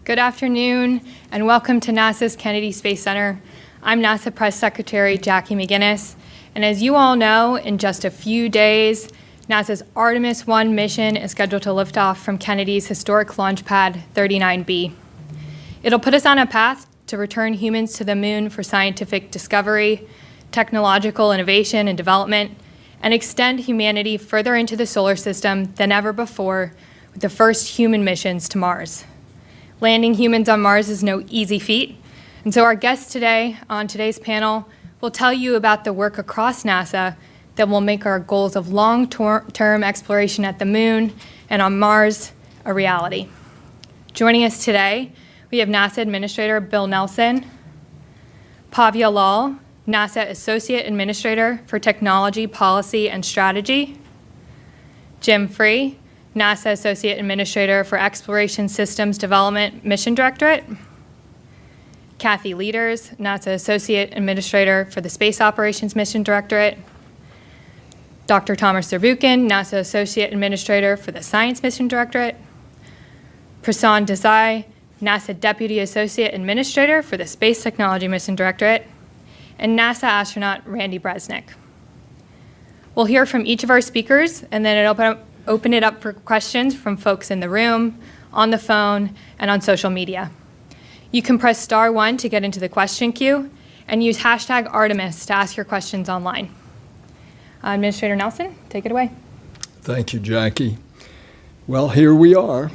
Good afternoon, and welcome to NASA's Kennedy Space Center. I'm NASA Press Secretary Jackie McGinnis, and as you all know, in just a few days, NASA's Artemis-1 mission is scheduled to lift off from Kennedy's historic launch pad 39B. It'll put us on a path to return humans to the moon for scientific discovery, technological innovation and development, and extend humanity further into the solar system than ever before with the first human missions to Mars. Landing humans on Mars is no easy feat, and so our guests today on today's panel will tell you about the work across NASA that will make our goals of long-term exploration at the moon and on Mars a reality. Joining us today, we have NASA Administrator Bill Nelson, Bhavya Lal, NASA Associate Administrator for Technology, Policy, and Strategy, Jim Free, NASA Associate Administrator for Exploration Systems Development Mission Directorate, Kathy Lueders, NASA Associate Administrator for the Space Operations Mission Directorate, Dr. Thomas Zurbuchen, NASA Associate Administrator for the Science Mission Directorate, Prasun Desai, NASA Deputy Associate Administrator for the Space Technology Mission Directorate, and NASA astronaut Randy Bresnik. We'll hear from each of our speakers and then open it up for questions from folks in the room, on the phone, and on social media. You can press *1 to get into the question queue and use hashtag Artemis to ask your questions online. Administrator Nelson, take it away. Thank you, Jackie. Well, here we are.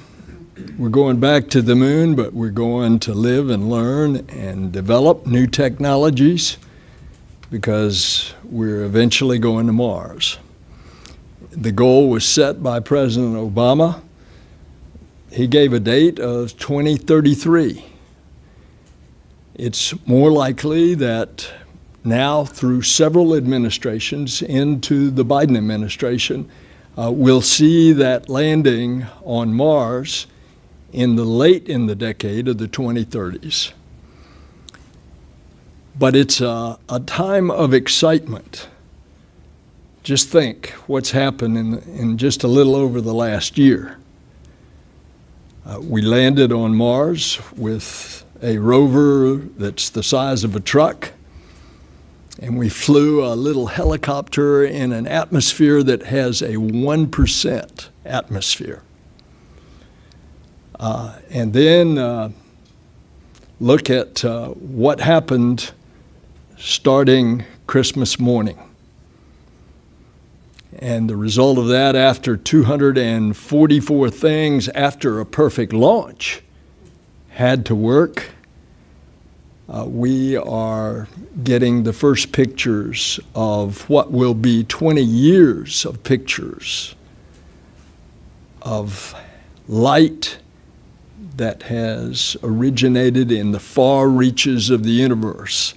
We're going back to the moon, but we're going to live and learn and develop new technologies because we're eventually going to Mars. The goal was set by President Obama. He gave a date of 2033. It's more likely that now, through several administrations into the Biden administration, we'll see that landing on Mars late in the decade of the 2030s. But it's a time of excitement. Just think what's happened in just a little over the last year. We landed on Mars with a rover that's the size of a truck, and we flew a little helicopter in an atmosphere that has a 1% atmosphere. And then look at what happened starting Christmas morning. And the result of that, after 244 things after a perfect launch had to work, we are getting the first pictures of what will be 20 years of pictures of light that has originated in the far reaches of the universe.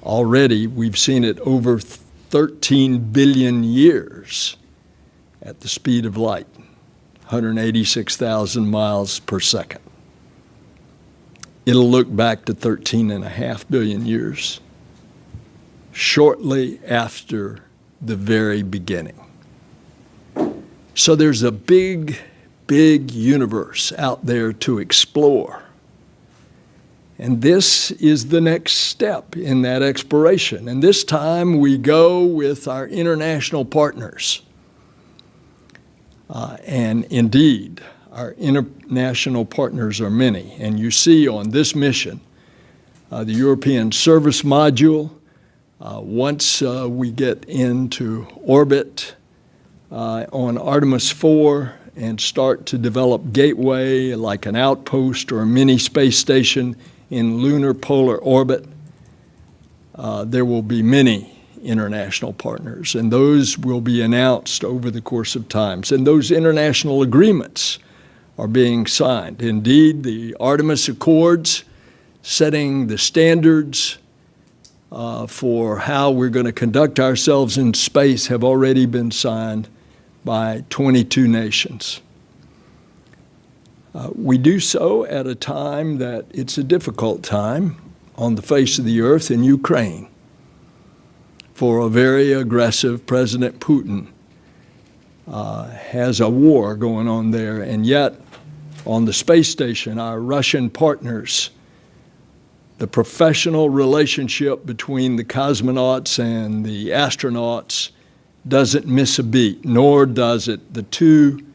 Already, we've seen it over 13 billion years at the speed of light, 186,000 miles per second. It'll look back to 13.5 billion years, shortly after the very beginning. So there's a big universe out there to explore. And this is the next step in that exploration. And this time we go with our international partners. And indeed, our international partners are many. And you see on this mission, the European Service Module, once we get into orbit on Artemis-4 and start to develop Gateway like an outpost or a mini space station in lunar polar orbit, there will be many international partners, and those will be announced over the course of times. And those international agreements are being signed. Indeed, the Artemis Accords, setting the standards for how we're going to conduct ourselves in space, have already been signed by 22 nations. We do so at a time that it's a difficult time on the face of the earth in Ukraine for a very aggressive President Putin. Has a war going on there, and yet on the space station, our Russian partners, the professional relationship between the cosmonauts and the astronauts doesn't miss a beat, nor does it the two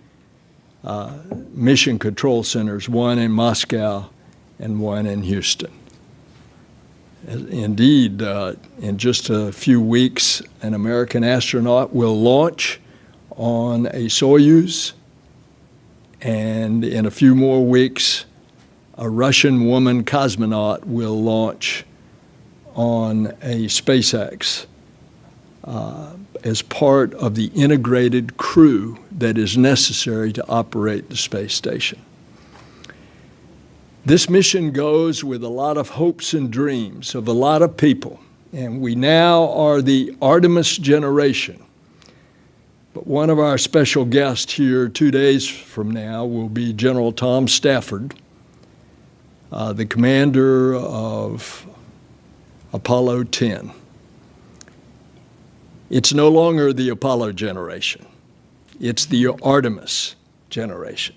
mission control centers, one in Moscow and one in Houston. Indeed, in just a few weeks, an American astronaut will launch on a Soyuz, and in a few more weeks, a Russian woman cosmonaut will launch on a SpaceX as part of the integrated crew that is necessary to operate the space station. This mission goes with a lot of hopes and dreams of a lot of people, and we now are the Artemis generation. But one of our special guests here 2 days from now will be General Tom Stafford, the commander of Apollo 10. It's no longer the Apollo generation. It's the Artemis generation.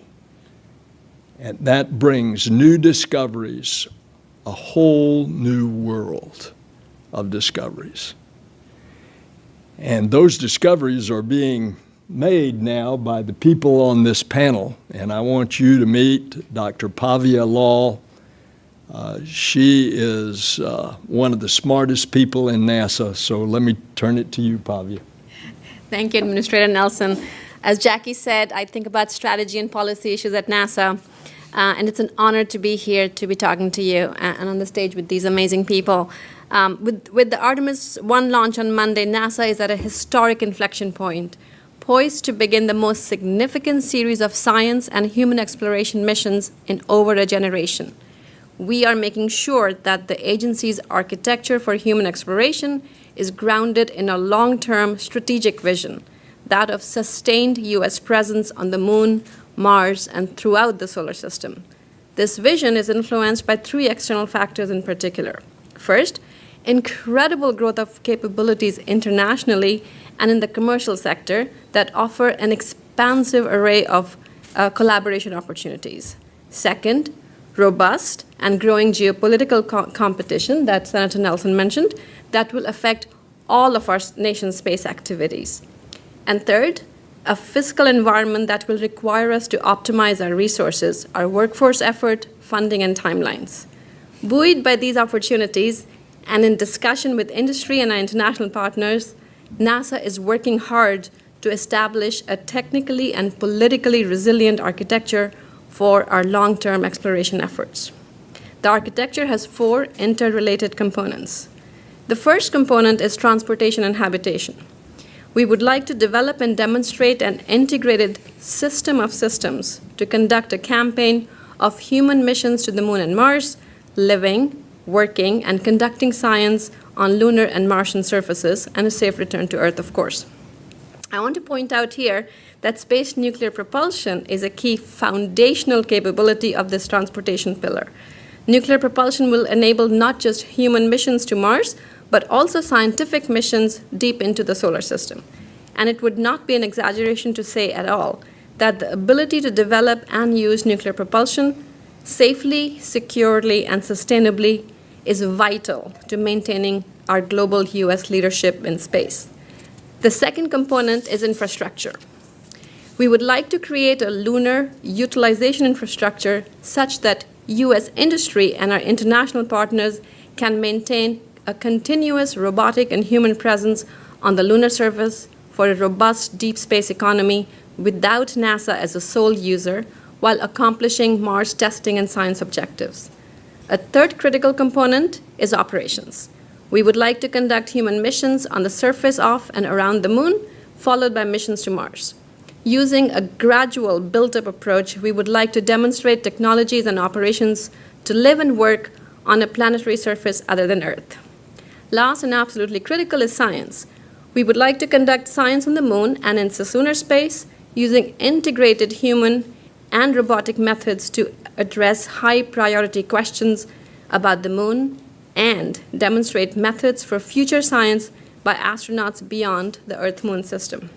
And that brings new discoveries, a whole new world of discoveries. And those discoveries are being made now by the people on this panel. And I want you to meet Dr. Bhavya Lal. She is one of the smartest people in NASA. So let me turn it to you, Bhavya. Thank you, Administrator Nelson. As Jackie said, I think about strategy and policy issues at NASA. And it's an honor to be here to be talking to you and on the stage with these amazing people. With the Artemis-1 launch on Monday, NASA is at a historic inflection point, poised to begin the most significant series of science and human exploration missions in over a generation. We are making sure that the agency's architecture for human exploration is grounded in a long-term strategic vision, that of sustained U.S. presence on the Moon, Mars, and throughout the solar system. This vision is influenced by three external factors in particular. First, incredible growth of capabilities internationally and in the commercial sector that offer an expansive array of collaboration opportunities. Second, robust and growing geopolitical competition that Senator Nelson mentioned that will affect all of our nation's space activities. And third, a fiscal environment that will require us to optimize our resources, our workforce effort, funding, and timelines. Buoyed by these opportunities and in discussion with industry and our international partners, NASA is working hard to establish a technically and politically resilient architecture for our long-term exploration efforts. The architecture has four interrelated components. The first component is transportation and habitation. We would like to develop and demonstrate an integrated system of systems to conduct a campaign of human missions to the Moon and Mars, living, working, and conducting science on lunar and Martian surfaces, and a safe return to Earth, of course. I want to point out here that space nuclear propulsion is a key foundational capability of this transportation pillar. Nuclear propulsion will enable not just human missions to Mars, but also scientific missions deep into the solar system. And it would not be an exaggeration to say at all that the ability to develop and use nuclear propulsion safely, securely, and sustainably is vital to maintaining our global U.S. leadership in space. The second component is infrastructure. We would like to create a lunar utilization infrastructure such that U.S. industry and our international partners can maintain a continuous robotic and human presence on the lunar surface for a robust deep space economy without NASA as a sole user, while accomplishing Mars testing and science objectives. A third critical component is operations. We would like to conduct human missions on the surface of and around the Moon, followed by missions to Mars. Using a gradual built-up approach, we would like to demonstrate technologies and operations to live and work on a planetary surface other than Earth. Last and absolutely critical is science. We would like to conduct science on the Moon and in cislunar space using integrated human and robotic methods to address high-priority questions about the Moon and demonstrate methods for future science by astronauts beyond the Earth-Moon system.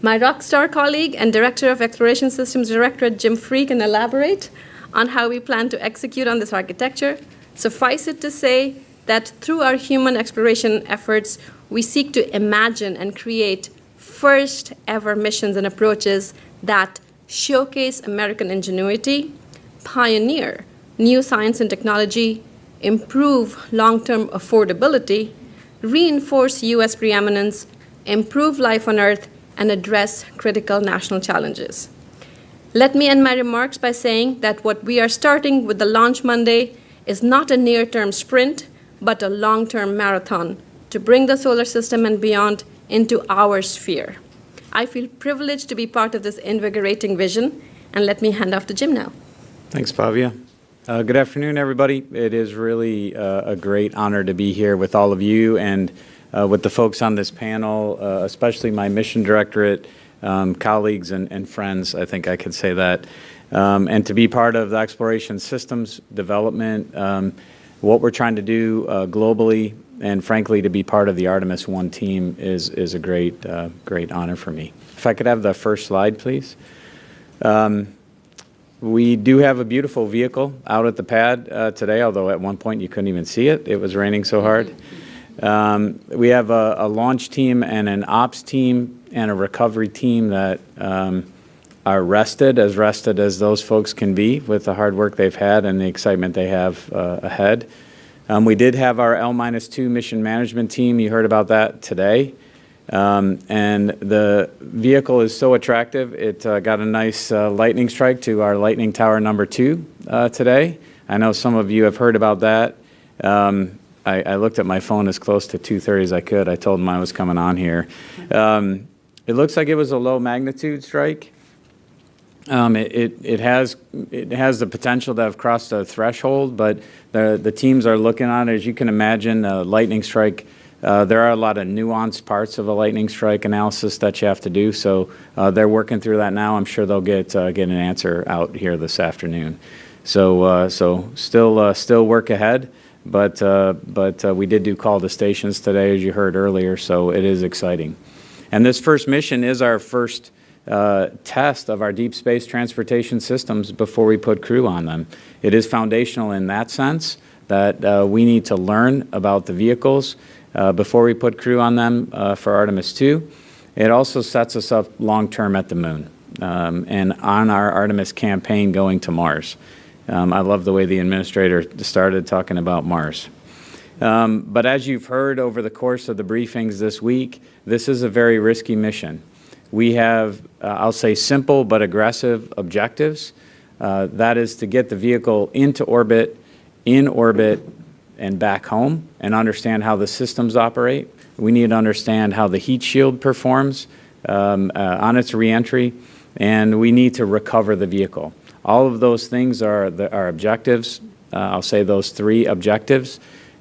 My rock star colleague and Director of Exploration Systems Directorate, Jim Free, can elaborate on how we plan to execute on this architecture. Suffice it to say that through our human exploration efforts, we seek to imagine and create first ever missions and approaches that showcase American ingenuity, pioneer new science and technology, improve long-term affordability, reinforce U.S. preeminence, improve life on Earth, and address critical national challenges. Let me end my remarks by saying that what we are starting with the Launch Monday is not a near-term sprint, but a long-term marathon to bring the solar system and beyond into our sphere. I feel privileged to be part of this invigorating vision, and let me hand off to Jim now. Thanks, Bhavya. Good afternoon, everybody. It is really a great honor to be here with all of you and with the folks on this panel, especially my mission directorate colleagues and friends, I think I could say that, and to be part of the Exploration Systems Development, what we're trying to do globally, and frankly, to be part of the Artemis-1 team is a great honor for me. If I could have the first slide, please. We do have a beautiful vehicle out at the pad today, although at one point you couldn't even see it. It was raining so hard. We have a launch team and an ops team and a recovery team that are rested as those folks can be with the hard work they've had and the excitement they have ahead. We did have our L-2 mission management team. You heard about that today. And the vehicle is so attractive, it got a nice lightning strike to our Lightning Tower number 2 today. I know some of you have heard about that. I looked at my phone as close to 2:30 as I could. I told them I was coming on here. It looks like it was a low magnitude strike. It has the potential to have crossed a threshold, but the teams are looking on it. As you can imagine, a lightning strike, there are a lot of nuanced parts of a lightning strike analysis that you have to do, so they're working through that now. I'm sure they'll get an answer out here this afternoon. So still work ahead, but we did do call to stations today, as you heard earlier, so it is exciting. And this first mission is our first test of our deep space transportation systems before we put crew on them. It is foundational in that sense that we need to learn about the vehicles before we put crew on them for Artemis-2. It also sets us up long-term at the moon and on our Artemis campaign going to Mars. I love the way the administrator started talking about Mars. But as you've heard over the course of the briefings this week, this is a very risky mission. We have, I'll say, simple but aggressive objectives. That is to get the vehicle into orbit, in orbit, and back home, and understand how the systems operate. We need to understand how the heat shield performs on its reentry, and we need to recover the vehicle. All of those things are our objectives. I'll say those 3 objectives.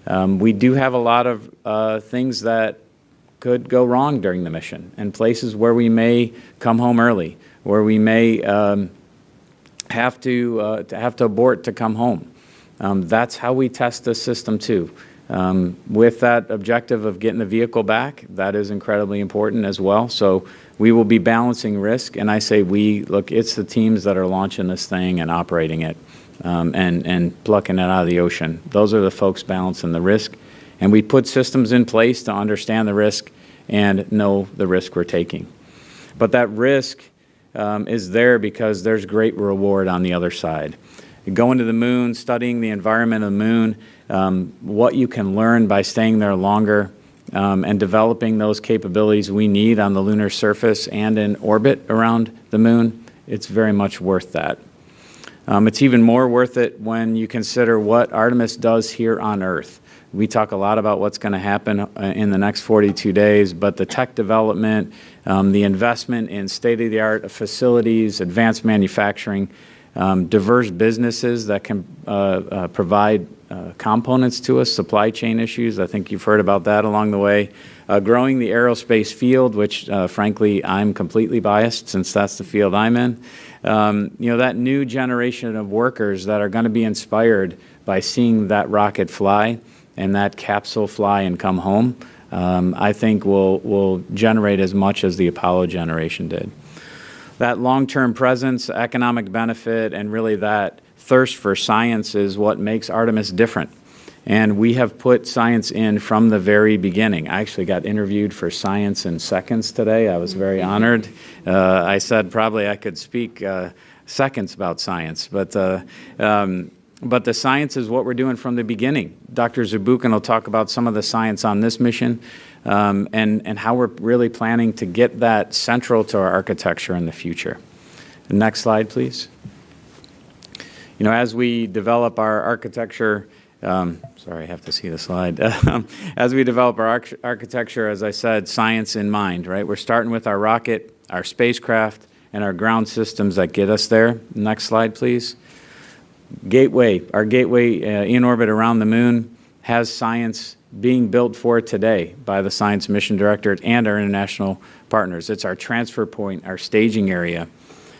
We do have a lot of things that could go wrong during the mission, and places where we may come home early, where we may have to abort to come home. That's how we test the system too. With that objective of getting the vehicle back, that is incredibly important as well. So we will be balancing risk, and I say we, look, it's the teams that are launching this thing and operating it and plucking it out of the ocean. Those are the folks balancing the risk. And we put systems in place to understand the risk and know the risk we're taking. But that risk is there because there's great reward on the other side. Going to the moon, studying the environment of the moon, what you can learn by staying there longer, and developing those capabilities we need on the lunar surface and in orbit around the moon, it's very much worth that. It's even more worth it when you consider what Artemis does here on Earth. We talk a lot about what's going to happen in the next 42 days, but the tech development, the investment in state-of-the-art facilities, advanced manufacturing, diverse businesses that can provide components to us, supply chain issues. I think you've heard about that along the way. Growing the aerospace field, which frankly I'm completely biased since that's the field I'm in. That new generation of workers that are going to be inspired by seeing that rocket fly and that capsule fly and come home. I think will generate as much as the Apollo generation did. That long-term presence, economic benefit, and really that thirst for science is what makes Artemis different. And we have put science in from the very beginning. I actually got interviewed for Science in Seconds today. I was very honored. I said probably I could speak seconds about science, but the science is what we're doing from the beginning. Dr. Zurbuchen will talk about some of the science on this mission and how we're really planning to get that central to our architecture in the future. The next slide, please. You know, as we develop our architecture, sorry, I have to see the slide. As we develop our architecture, as I said, science in mind, right? We're starting with our rocket, our spacecraft, and our ground systems that get us there. Next slide, please. Gateway, our gateway in orbit around the moon has science being built for today by the Science Mission Directorate and our international partners. It's our transfer point, our staging area.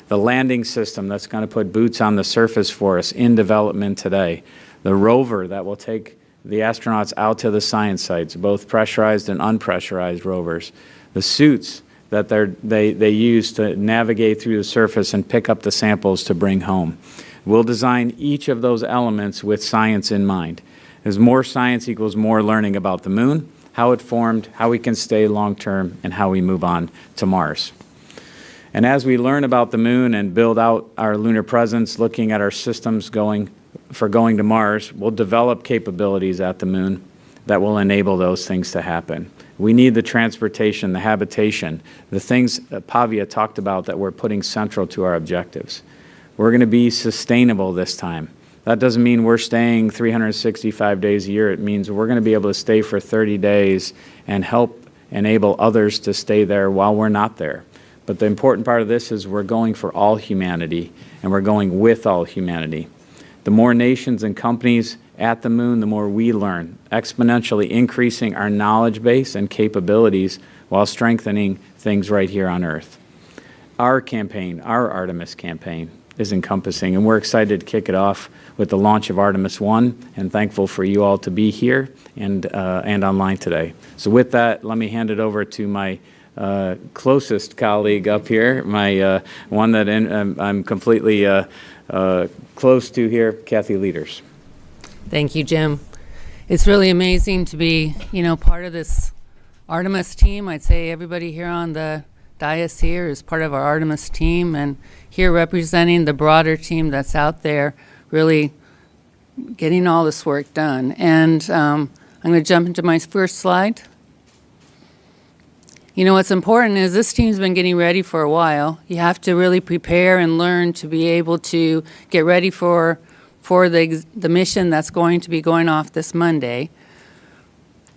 The landing system that's going to put boots on the surface for us in development today. The rover that will take the astronauts out to the science sites, both pressurized and unpressurized rovers. The suits that they use to navigate through the surface and pick up the samples to bring home. We'll design each of those elements with science in mind. As more science equals more learning about the moon, how it formed, how we can stay long-term, and how we move on to Mars. And as we learn about the moon and build out our lunar presence, looking at our systems going to Mars, we'll develop capabilities at the moon that will enable those things to happen. We need the transportation, the habitation, the things that Bhavya talked about that we're putting central to our objectives. We're going to be sustainable this time. That doesn't mean we're staying 365 days a year. It means we're going to be able to stay for 30 days and help enable others to stay there while we're not there. But the important part of this is we're going for all humanity, and we're going with all humanity. The more nations and companies at the moon, the more we learn, exponentially increasing our knowledge base and capabilities while strengthening things right here on Earth. Our campaign, our Artemis campaign, is encompassing, and we're excited to kick it off with the launch of Artemis-1, and thankful for you all to be here and online today. So with that, let me hand it over to my closest colleague up here, my one that I'm completely close to here, Kathy Lueders. Thank you, Jim. It's really amazing to be, part of this Artemis team. I'd say everybody here on the dais here is part of our Artemis team, and here representing the broader team that's out there really getting all this work done. And I'm going to jump into my first slide. What's important is this team's been getting ready for a while. You have to really prepare and learn to be able to get ready for the mission that's going to be going off this Monday.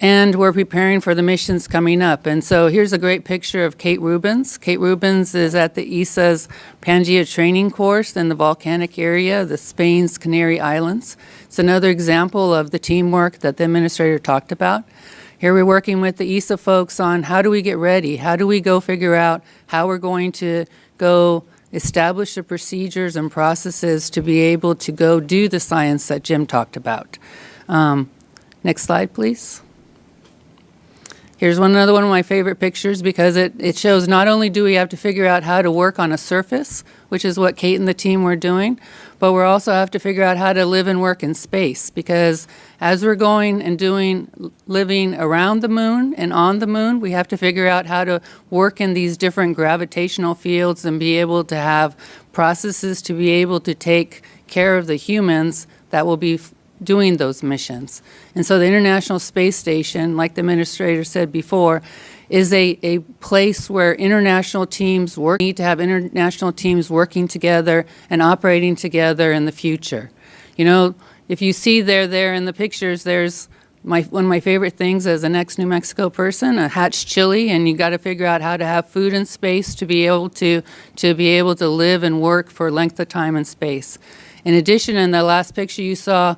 And we're preparing for the missions coming up. And so here's a great picture of Kate Rubens. Kate Rubens is at the ESA's Pangea training course in the volcanic area, the Spain's Canary Islands. It's another example of the teamwork that the administrator talked about. Here we're working with the ESA folks on how do we get ready? How do we go figure out how we're going to go establish the procedures and processes to be able to go do the science that Jim talked about. Next slide, please. Here's another one of my favorite pictures because it shows not only do we have to figure out how to work on a surface, which is what Kate and the team were doing, but we also have to figure out how to live and work in space, because as we're going and living around the moon and on the moon, we have to figure out how to work in these different gravitational fields and be able to have processes to be able to take care of the humans that will be doing those missions. And so the International Space Station, like the administrator said before, is a place where international teams work. We need to have international teams working together and operating together in the future. If you see there in the pictures, there's one of my favorite things as an ex-New Mexico person, a hatch chili, and you got to figure out how to have food and space to be able to live and work for a length of time in space. In addition, in the last picture you saw,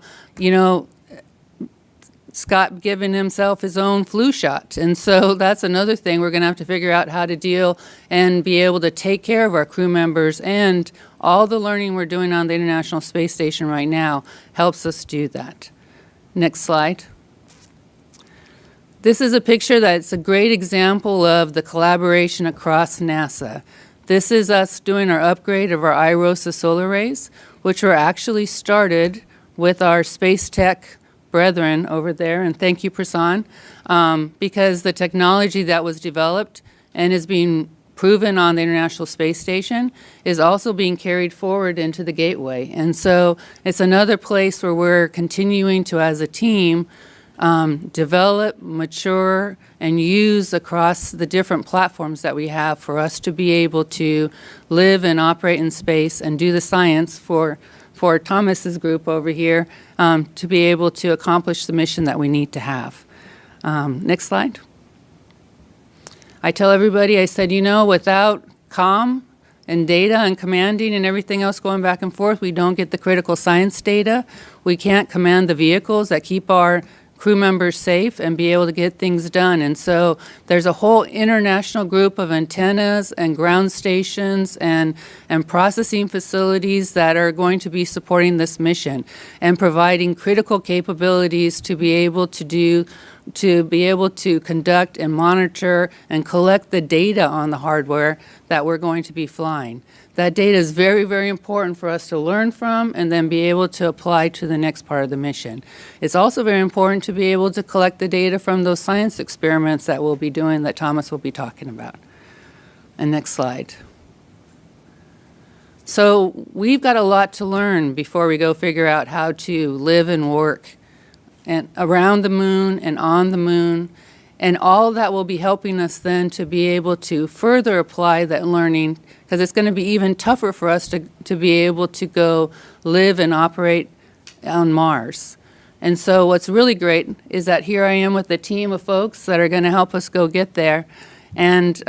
Scott giving himself his own flu shot. And so that's another thing we're going to have to figure out how to deal and be able to take care of our crew members, and all the learning we're doing on the International Space Station right now helps us do that. Next slide. This is a picture that's a great example of the collaboration across NASA. This is us doing our upgrade of our iROSA solar arrays, which were actually started with our space tech brethren over there, and thank you, Prasun, because the technology that was developed and is being proven on the International Space Station is also being carried forward into the Gateway. And so it's another place where we're continuing to, as a team, develop, mature, and use across the different platforms that we have for us to be able to live and operate in space and do the science for Thomas's group over here to be able to accomplish the mission that we need to have. Next slide. I tell everybody, I said, without comm and data and commanding and everything else going back and forth, we don't get the critical science data. We can't command the vehicles that keep our crew members safe and be able to get things done. And so there's a whole international group of antennas and ground stations and processing facilities that are going to be supporting this mission and providing critical capabilities to be able to conduct and monitor and collect the data on the hardware that we're going to be flying. That data is very, very important for us to learn from and then be able to apply to the next part of the mission. It's also very important to be able to collect the data from those science experiments that we'll be doing that Thomas will be talking about. And next slide. So we've got a lot to learn before we go figure out how to live and work and around the moon and on the moon. And all that will be helping us then to be able to further apply that learning, because it's going to be even tougher for us to be able to go live and operate on Mars. And so what's really great is that here I am with a team of folks that are going to help us go get there. And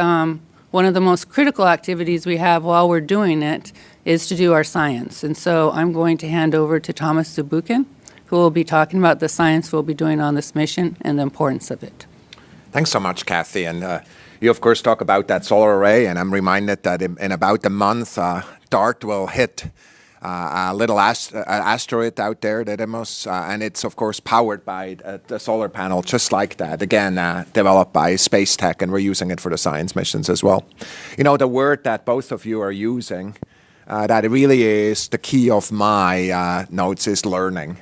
one of the most critical activities we have while we're doing it is to do our science. And so I'm going to hand over to Thomas Zurbuchen, who will be talking about the science we'll be doing on this mission and the importance of it. Thanks so much, Kathy. And you, of course, talk about that solar array, and I'm reminded that in about a month, DART will hit a little asteroid out there, Didymos, and it's, of course, powered by the solar panel, just like that, again, developed by Space Tech, and we're using it for the science missions as well. The word that both of you are using, that really is the key of my notes, is learning.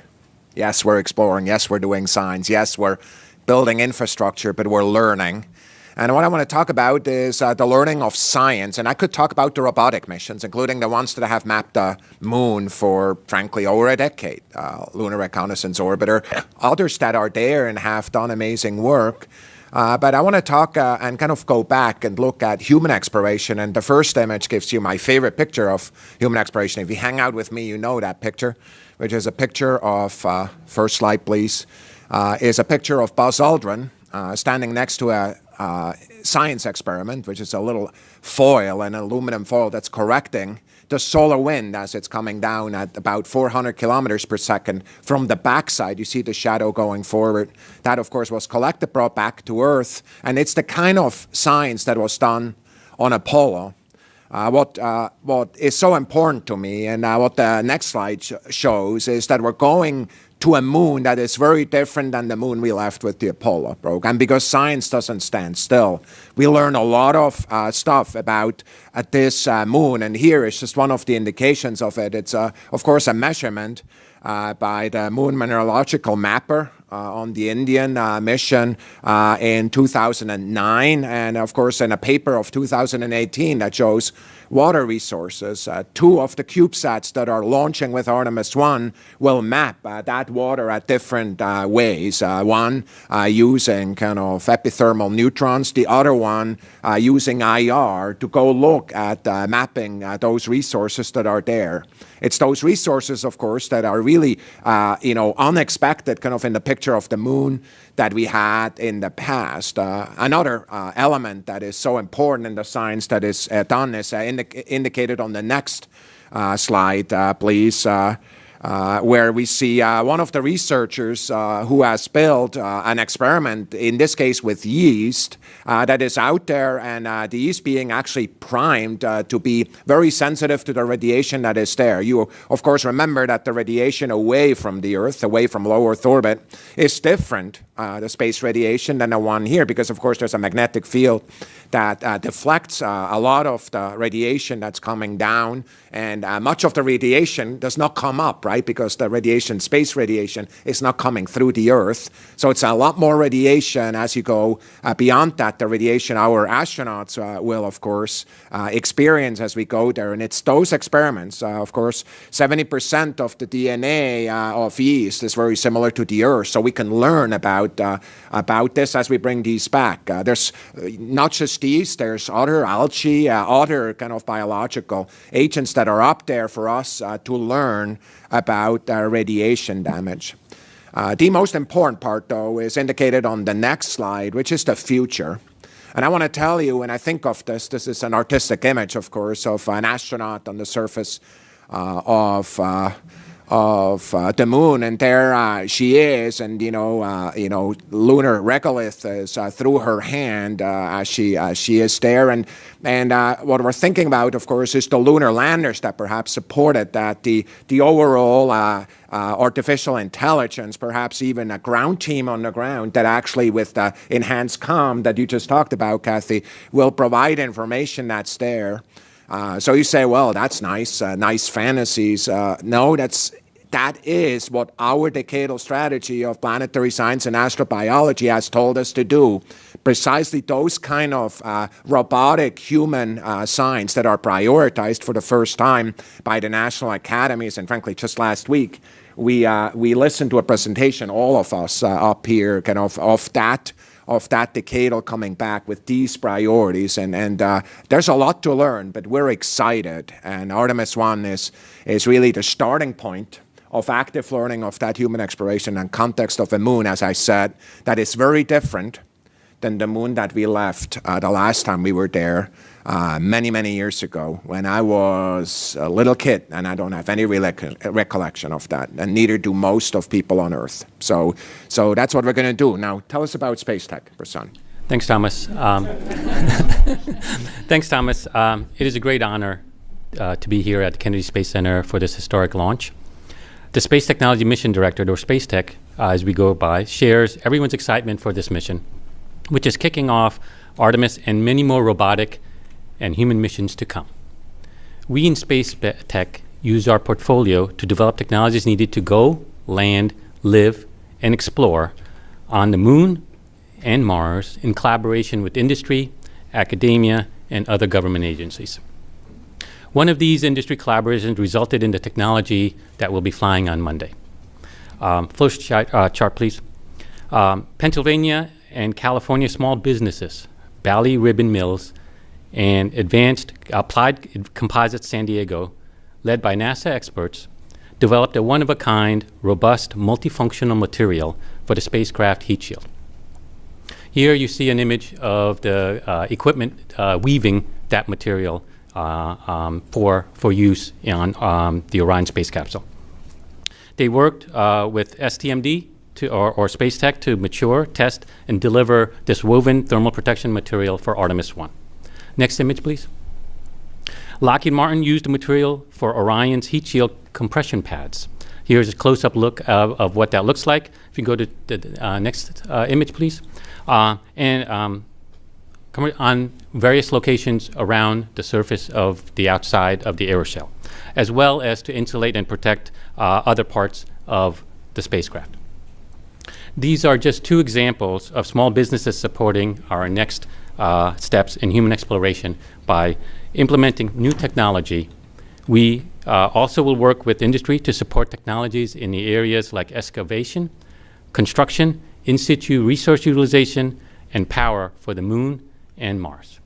Yes, we're exploring. Yes, we're doing science. Yes, we're building infrastructure, but we're learning. And what I want to talk about is the learning of science. And I could talk about the robotic missions, including the ones that have mapped the moon for, frankly, over a decade. Lunar Reconnaissance Orbiter, others that are there and have done amazing work. But I want to talk and kind of go back and look at human exploration. And the first image gives you my favorite picture of human exploration. If you hang out with me, you know that picture, which is a picture of, first slide, please, is a picture of Buzz Aldrin standing next to a science experiment, which is a little foil, an aluminum foil that's correcting the solar wind as it's coming down at about 400 kilometers per second from the backside. You see the shadow going forward. That, of course, was collected, brought back to Earth, and it's the kind of science that was done on Apollo. What is so important to me, and what the next slide shows, is that we're going to a moon that is very different than the moon we left with the Apollo program, because science doesn't stand still. We learn a lot of stuff about this moon, and here is just one of the indications of it. It's, of course, a measurement by the Moon Mineralogical Mapper on the Indian mission in 2009, and of course in a paper of 2018 that shows water resources. Two of the CubeSats that are launching with Artemis-1 will map that water at different ways. One using kind of epithermal neutrons, the other one using IR to go look at mapping those resources that are there. It's those resources, of course, that are really, unexpected, kind of in the picture of the moon that we had in the past. Another element that is so important in the science that is done is indicated on the next slide, please. where we see one of the researchers who has built an experiment, in this case with yeast, that is out there, and the yeast being actually primed to be very sensitive to the radiation that is there. You, of course, remember that the radiation away from the Earth, away from low Earth orbit, is different, the space radiation, than the one here, because, of course, there's a magnetic field that deflects a lot of the radiation that's coming down, and much of the radiation does not come up, right? Because the radiation, space radiation, is not coming through the Earth. So it's a lot more radiation as you go beyond that, the radiation our astronauts will, of course, experience as we go there. And it's those experiments, of course, 70% of the DNA of yeast is very similar to the Earth. So we can learn about this as we bring these back. There's not just these, there's other algae, other kind of biological agents that are up there for us to learn about radiation damage. The most important part, though, is indicated on the next slide, which is the future. And I want to tell you, when I think of this is an artistic image, of course, of an astronaut on the surface of the moon, and there she is, and lunar regolith is through her hand as she is there, and what we're thinking about, of course, is the lunar landers that perhaps supported that, the overall artificial intelligence, perhaps even a ground team on the ground that actually, with the enhanced comm that you just talked about, Kathy, will provide information that's there. So you say, well, that's nice, nice fantasies. No, that is what our decadal strategy of planetary science and astrobiology has told us to do. Precisely those kind of robotic human science that are prioritized for the first time by the national academies. And frankly, just last week, we listened to a presentation, all of us up here, kind of that decadal coming back with these priorities. And there's a lot to learn, but we're excited. And Artemis-1 is really the starting point of active learning of that human exploration and context of a moon, as I said, that is very different than the moon that we left the last time we were there many, many years ago when I was a little kid, and I don't have any recollection of that, and neither do most of people on Earth. So that's what we're going to do. Now, tell us about space tech, Prasun. Thanks, Thomas. Thanks, Thomas. It is a great honor to be here at the Kennedy Space Center for this historic launch. The Space Technology Mission Directorate, or Space Tech, as we go by, shares everyone's excitement for this mission, which is kicking off Artemis and many more robotic and human missions to come. We in Space Tech use our portfolio to develop technologies needed to go, land, live, and explore on the moon and Mars in collaboration with industry, academia, and other government agencies. One of these industry collaborations resulted in the technology that will be flying on Monday. First chart, please. Pennsylvania and California small businesses, Bally Ribbon Mills, and Advanced Applied Composites San Diego, led by NASA experts, developed a one-of-a-kind, robust, multifunctional material for the spacecraft heat shield. Here you see an image of the equipment weaving that material for use on the Orion space capsule. They worked with STMD or Space Tech to mature, test, and deliver this woven thermal protection material for Artemis-1. Next image, please. Lockheed Martin used the material for Orion's heat shield compression pads. Here's a close-up look of what that looks like. If you go to the next image, please. On various locations around the surface of the outside of the aeroshell, as well as to insulate and protect other parts of the spacecraft. These are just two examples of small businesses supporting our next steps in human exploration by implementing new technology. We also will work with industry to support technologies in the areas like excavation, construction, in situ resource utilization, and power for the moon and Mars.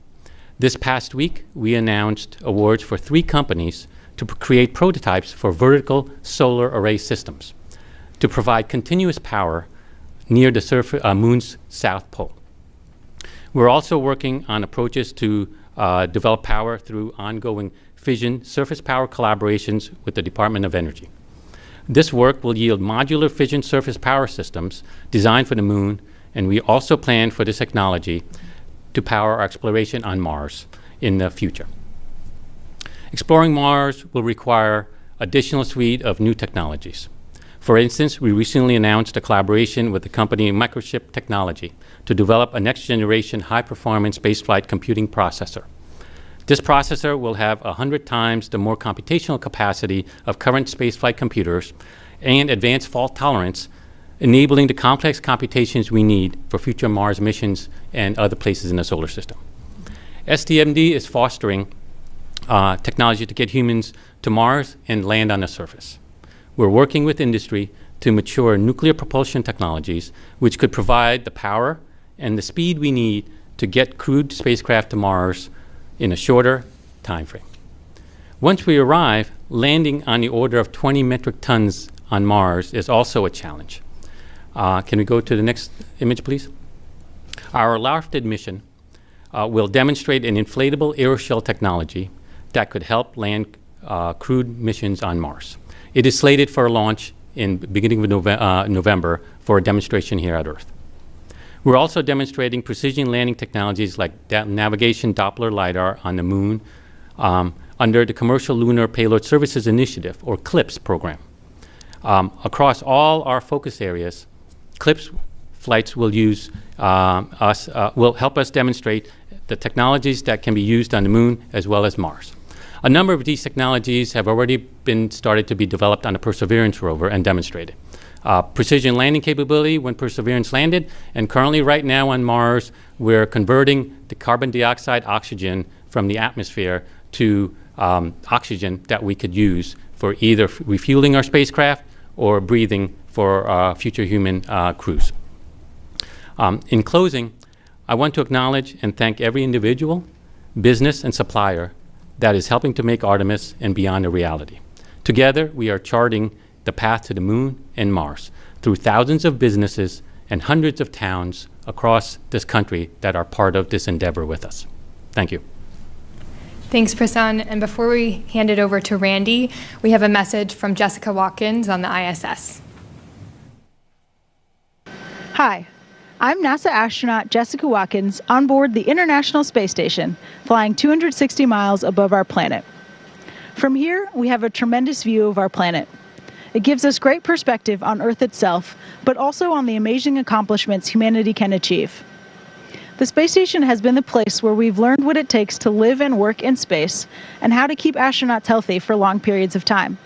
This past week, we announced awards for 3 companies to create prototypes for vertical solar array systems to provide continuous power near the moon's south pole. We're also working on approaches to develop power through ongoing fission surface power collaborations with the Department of Energy. This work will yield modular fission surface power systems designed for the moon, and we also plan for this technology to power our exploration on Mars in the future. Exploring Mars will require additional suite of new technologies. For instance, we recently announced a collaboration with the company Microchip Technology to develop a next-generation high-performance spaceflight computing processor. This processor will have 100 times the more computational capacity of current spaceflight computers and advanced fault tolerance, enabling the complex computations we need for future Mars missions and other places in the solar system. SDMD is fostering technology to get humans to Mars and land on the surface. We're working with industry to mature nuclear propulsion technologies, which could provide the power and the speed we need to get crewed spacecraft to Mars in a shorter time frame. Once we arrive, landing on the order of 20 metric tons on Mars is also a challenge. Can we go to the next image, please? Our LARFTED mission will demonstrate an inflatable aeroshell technology that could help land crewed missions on Mars. It is slated for a launch in beginning of November for a demonstration here at Earth. We're also demonstrating precision landing technologies like navigation Doppler LiDAR on the moon under the Commercial Lunar Payload Services Initiative, or CLPS program. Across all our focus areas, CLPS flights will will help us demonstrate the technologies that can be used on the moon as well as Mars. A number of these technologies have already been started to be developed on the Perseverance rover and demonstrated. Precision landing capability when Perseverance landed, and currently right now on Mars, we're converting the carbon dioxide oxygen from the atmosphere to oxygen that we could use for either refueling our spacecraft or breathing for future human crews. In closing, I want to acknowledge and thank every individual, business, and supplier that is helping to make Artemis and beyond a reality. Together, we are charting the path to the moon and Mars through thousands of businesses and hundreds of towns across this country that are part of this endeavor with us. Thank you. Thanks, Prasun. And before we hand it over to Randy, we have a message from Jessica Watkins on the ISS. Hi, I'm NASA astronaut Jessica Watkins on board the International Space Station, flying 260 miles above our planet. From here, we have a tremendous view of our planet. It gives us great perspective on Earth itself, but also on the amazing accomplishments humanity can achieve. The space station has been the place where we've learned what it takes to live and work in space and how to keep astronauts healthy for long periods of time.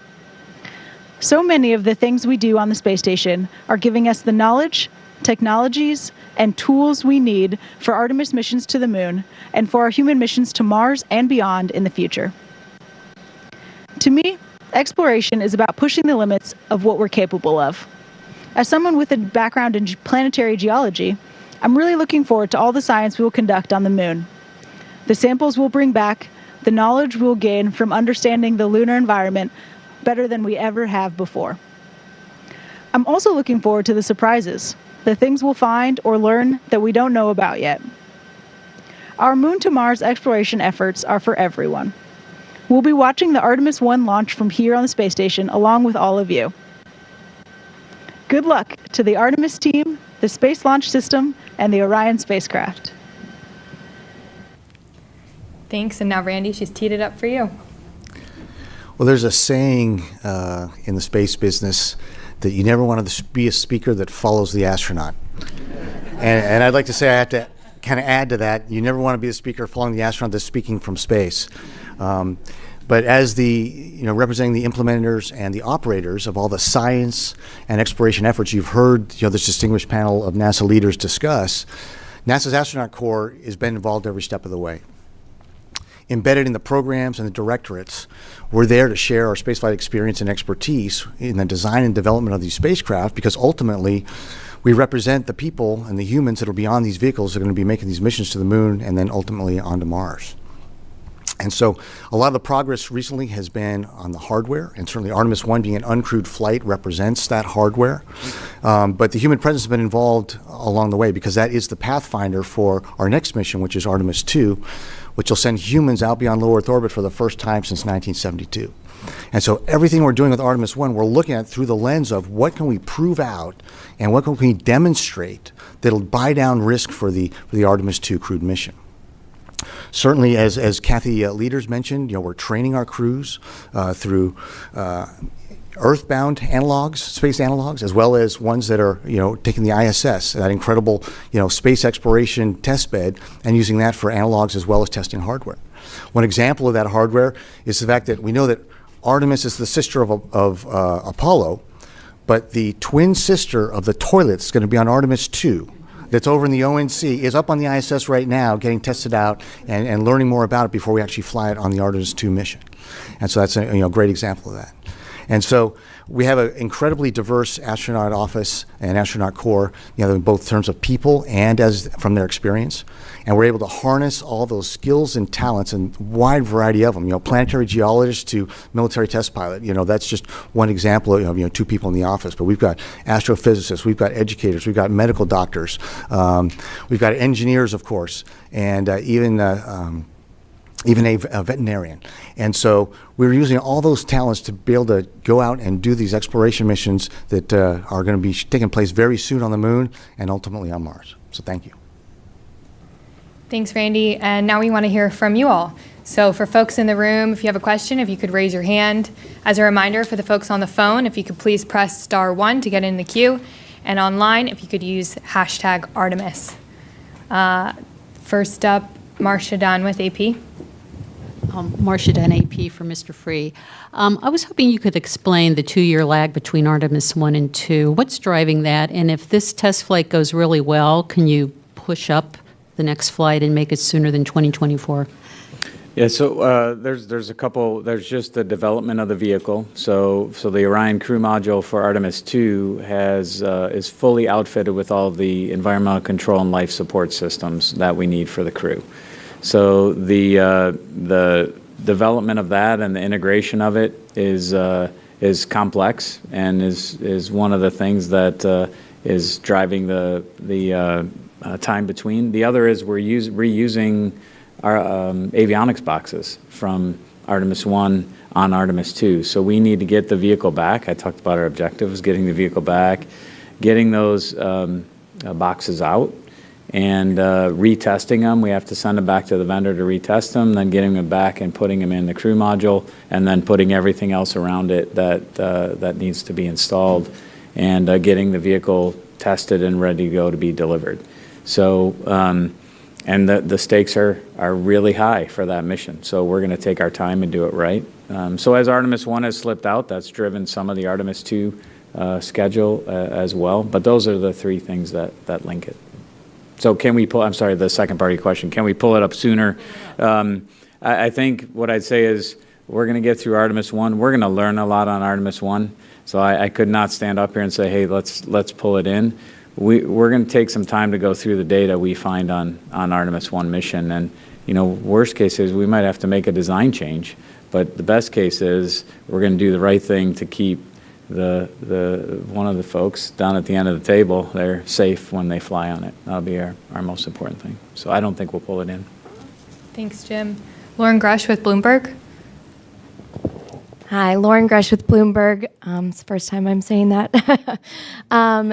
So many of the things we do on the space station are giving us the knowledge, technologies, and tools we need for Artemis missions to the moon and for our human missions to Mars and beyond in the future. To me, exploration is about pushing the limits of what we're capable of. As someone with a background in planetary geology, I'm really looking forward to all the science we will conduct on the moon. The samples we'll bring back, the knowledge we'll gain from understanding the lunar environment better than we ever have before. I'm also looking forward to the surprises, the things we'll find or learn that we don't know about yet. Our Moon to Mars exploration efforts are for everyone. We'll be watching the Artemis-1 launch from here on the space station along with all of you. Good luck to the Artemis team, the Space Launch System, and the Orion spacecraft. Thanks, and now Randy, she's teed it up for you. Well, there's a saying in the space business that you never want to be a speaker that follows the astronaut. And I'd like to say I have to kind of add to that. You never want to be a speaker following the astronaut that's speaking from space. But as representing the implementers and the operators of all the science and exploration efforts you've heard, this distinguished panel of NASA leaders discuss, NASA's Astronaut Corps has been involved every step of the way. Embedded in the programs and the directorates, we're there to share our spaceflight experience and expertise in the design and development of these spacecraft, because ultimately we represent the people and the humans that will be on these vehicles that are going to be making these missions to the moon and then ultimately onto Mars. And so a lot of the progress recently has been on the hardware, and certainly Artemis-1 being an uncrewed flight represents that hardware. But the human presence has been involved along the way, because that is the pathfinder for our next mission, which is Artemis-2, which will send humans out beyond low Earth orbit for the first time since 1972. And so everything we're doing with Artemis-1, we're looking at through the lens of what can we prove out and what can we demonstrate that'll buy down risk for the Artemis-2 crewed mission. Certainly, as Kathy Lueders mentioned, we're training our crews through Earthbound analogs, space analogs, as well as ones that are, taking the ISS, that incredible, space exploration test bed, and using that for analogs as well as testing hardware. One example of that hardware is the fact that we know that Artemis is the sister of Apollo, but the twin sister of the toilet that's going to be on Artemis-2, that's over in the ONC, is up on the ISS right now getting tested out and learning more about it before we actually fly it on the Artemis-2 mission. And so that's a great example of that. And so we have an incredibly diverse astronaut office and astronaut corps, in both terms of people and from their experience. And we're able to harness all those skills and talents and wide variety of them. Planetary geologist to military test pilot. That's just one example of 2 people in the office. But we've got astrophysicists, we've got educators, we've got medical doctors, we've got engineers, of course, and even a veterinarian. And so we're using all those talents to be able to go out and do these exploration missions that are going to be taking place very soon on the moon and ultimately on Mars. So thank you. Thanks, Randy. And now we want to hear from you all. So for folks in the room, if you have a question, if you could raise your hand. As a reminder for the folks on the phone, if you could please press *1 to get in the queue. And online, if you could use #Artemis. First up, Marcia Dunn with AP. Marcia Dunn, AP for Mr. Free. I was hoping you could explain the 2-year lag between Artemis-1 and 2. What's driving that? And if this test flight goes really well, can you push up the next flight and make it sooner than 2024? Yeah, so there's a couple. There's just the development of the vehicle. So the Orion crew module for Artemis-2 is fully outfitted with all the environmental control and life support systems that we need for the crew. So the development of that and the integration of it is complex and is one of the things that is driving the time between. The other is we're reusing our avionics boxes from Artemis-1 on Artemis-2. So we need to get the vehicle back. I talked about our objectives, getting the vehicle back, getting those boxes out, and retesting them. We have to send them back to the vendor to retest them, then getting them back and putting them in the crew module, and then putting everything else around it that needs to be installed, and getting the vehicle tested and ready to go to be delivered. So, and the stakes are really high for that mission. So we're going to take our time and do it right. So as Artemis-1 has slipped out, that's driven some of the Artemis-2 schedule as well. But those are the 3 things that link it. So can we pull, I'm sorry, the second part of your question, can we pull it up sooner? I think what I'd say is we're going to get through Artemis-1. We're going to learn a lot on Artemis-1. So I could not stand up here and say, hey, let's pull it in. We're going to take some time to go through the data we find on Artemis-1 mission. And, worst case is we might have to make a design change. But the best case is we're going to do the right thing to keep one of the folks down at the end of the table, they're safe when they fly on it. That'll be our most important thing. So I don't think we'll pull it in. Thanks, Jim. Lauren Grush with Bloomberg. Hi, Lauren Grush with Bloomberg. It's the first time I'm saying that.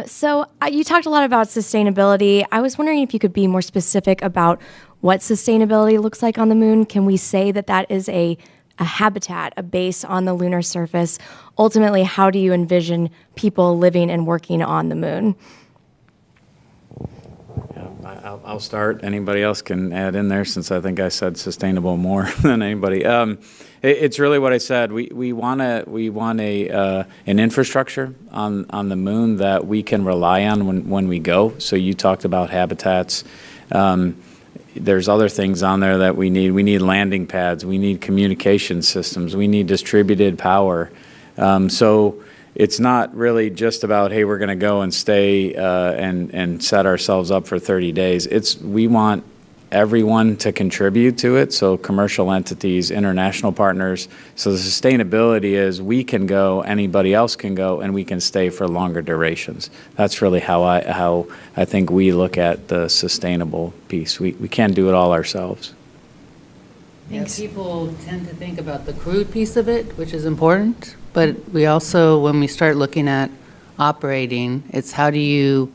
So you talked a lot about sustainability. I was wondering if you could be more specific about what sustainability looks like on the moon. Can we say that is a habitat, a base on the lunar surface? Ultimately, how do you envision people living and working on the moon? I'll start. Anybody else can add in there, since I think I said sustainable more than anybody. It's really what I said. We want an infrastructure on the moon that we can rely on when we go. So you talked about habitats. There's other things on there that we need. We need landing pads. We need communication systems. We need distributed power. So it's not really just about, hey, we're going to go and stay and set ourselves up for 30 days. We want everyone to contribute to it, so commercial entities, international partners. So the sustainability is we can go, anybody else can go, and we can stay for longer durations. That's really how I think we look at the sustainable piece. We can't do it all ourselves. Thanks. People tend to think about the crewed piece of it, which is important, but we also, when we start looking at operating, it's how do you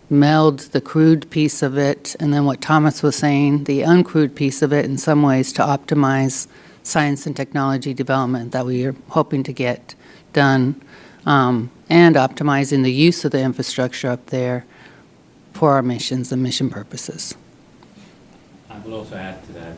meld the crewed piece of it, and then what Thomas was saying, the uncrewed piece of it in some ways to optimize science and technology development that we are hoping to get done, and optimizing the use of the infrastructure up there for our missions and mission purposes. I will also add to that,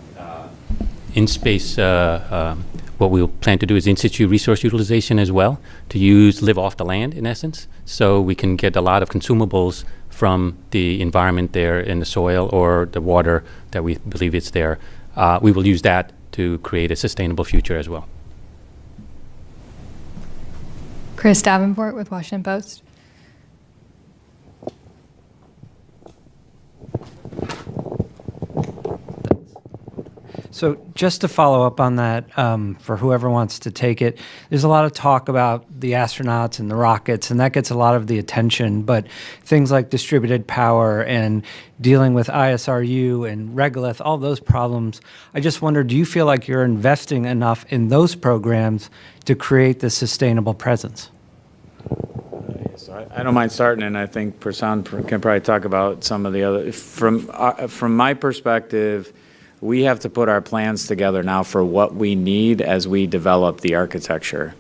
in space, what we'll plan to do is in situ resource utilization as well, to live off the land in essence, so we can get a lot of consumables from the environment there in the soil or the water that we believe it's there. We will use that to create a sustainable future as well. Chris Davenport with Washington Post. So just to follow up on that, for whoever wants to take it, there's a lot of talk about the astronauts and the rockets, and that gets a lot of the attention, but things like distributed power and dealing with ISRU and regolith, all those problems, I just wonder, do you feel like you're investing enough in those programs to create this sustainable presence? I don't mind starting, and I think Prasun can probably talk about some of the other. From my perspective, we have to put our plans together now for what we need as we develop the architecture.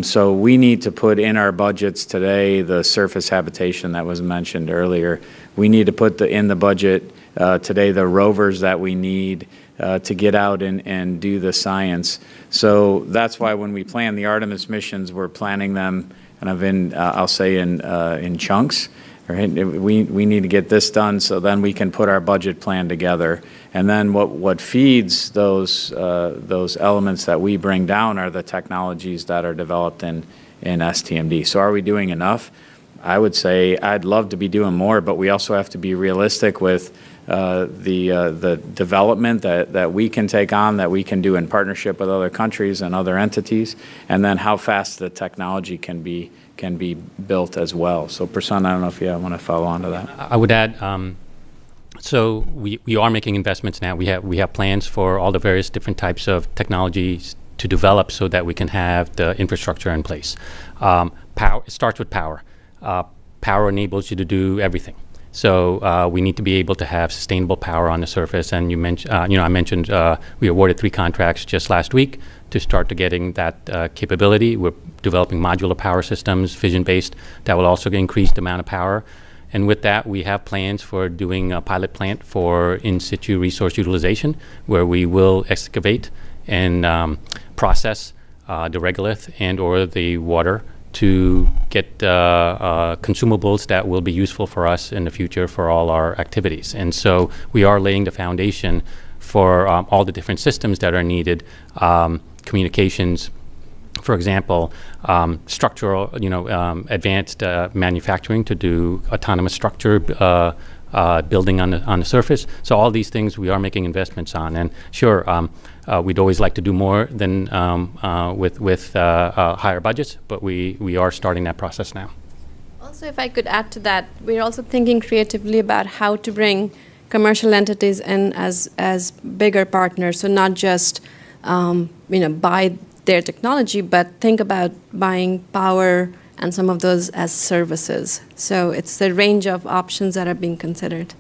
So we need to put in our budgets today the surface habitation that was mentioned earlier. We need to put in the budget today the rovers that we need to get out and do the science. So that's why when we plan the Artemis missions, we're planning them kind of in, I'll say, in chunks. Right? We need to get this done so then we can put our budget plan together. And then what feeds those elements that we bring down are the technologies that are developed in STMD. So are we doing enough? I would say I'd love to be doing more, but we also have to be realistic with the development that we can take on, that we can do in partnership with other countries and other entities, and then how fast the technology can be built as well. So Prasun, I don't know if you want to follow on to that. I would add, so we are making investments now. We have plans for all the various different types of technologies to develop so that we can have the infrastructure in place. Power, it starts with power. Power enables you to do everything. So we need to be able to have sustainable power on the surface. And I mentioned we awarded 3 contracts just last week to start to getting that capability. We're developing modular power systems, fission-based, that will also increase the amount of power. And with that, we have plans for doing a pilot plant for in situ resource utilization, where we will excavate and process the regolith and or the water to get consumables that will be useful for us in the future for all our activities. And so we are laying the foundation for all the different systems that are needed, communications, for example, structural, advanced manufacturing to do autonomous structure building on the surface. So all these things we are making investments on. And sure, we'd always like to do more than with higher budgets, but we are starting that process now. Also, if I could add to that, we're also thinking creatively about how to bring commercial entities in as bigger partners. So not just buy their technology, but think about buying power and some of those as services. So it's the range of options that are being considered.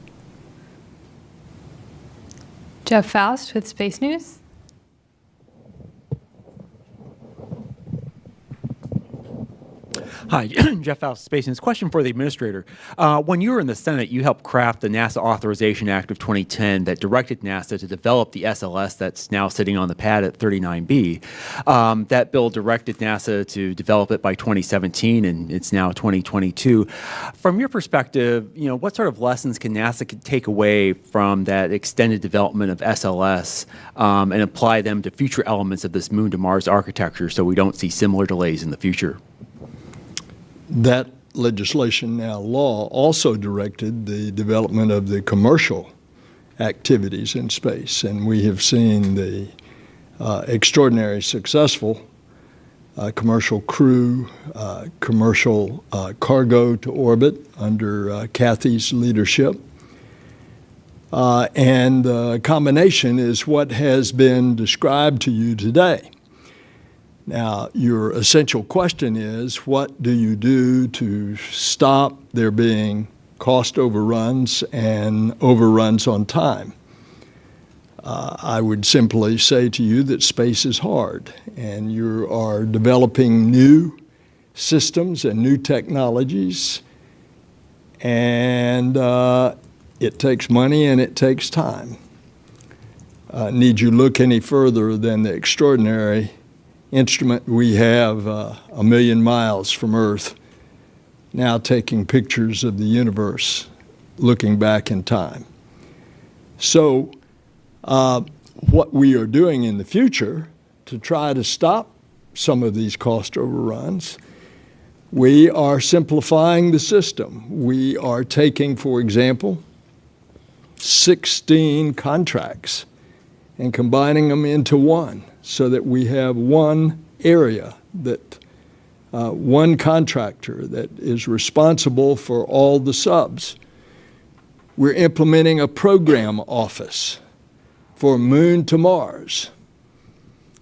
Jeff Faust with Space News. Hi, Jeff Faust, Space News. Question for the administrator. When you were in the Senate, you helped craft the NASA Authorization Act of 2010 that directed NASA to develop the SLS that's now sitting on the pad at 39B. That bill directed NASA to develop it by 2017, and it's now 2022. From your perspective, what sort of lessons can NASA take away from that extended development of SLS and apply them to future elements of this Moon to Mars architecture so we don't see similar delays in the future? That legislation, now law, also directed the development of the commercial activities in space. And we have seen the extraordinary successful commercial crew, commercial cargo to orbit under Kathy's leadership. And the combination is what has been described to you today. Now, your essential question is, what do you do to stop there being cost overruns and overruns on time? I would simply say to you that space is hard, and you are developing new systems and new technologies, and it takes money and it takes time. Need you look any further than the extraordinary instrument we have 1 million miles from Earth, now taking pictures of the universe, looking back in time. So what we are doing in the future to try to stop some of these cost overruns, we are simplifying the system. We are taking, for example, 16 contracts and combining them into one, so that we have one area, that one contractor that is responsible for all the subs. We're implementing a program office for Moon to Mars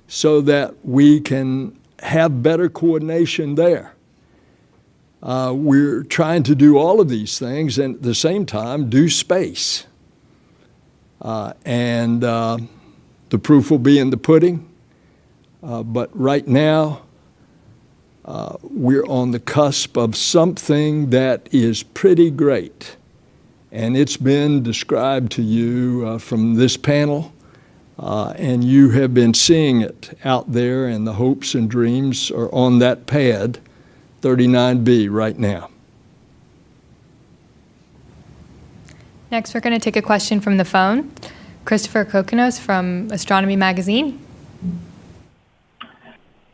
so that we can have better coordination there. We're trying to do all of these things and at the same time do space. And the proof will be in the pudding. But right now, we're on the cusp of something that is pretty great. And it's been described to you from this panel, and you have been seeing it out there, and the hopes and dreams are on that pad, 39B, right now. Next, we're going to take a question from the phone. Christopher Kokonos from Astronomy Magazine.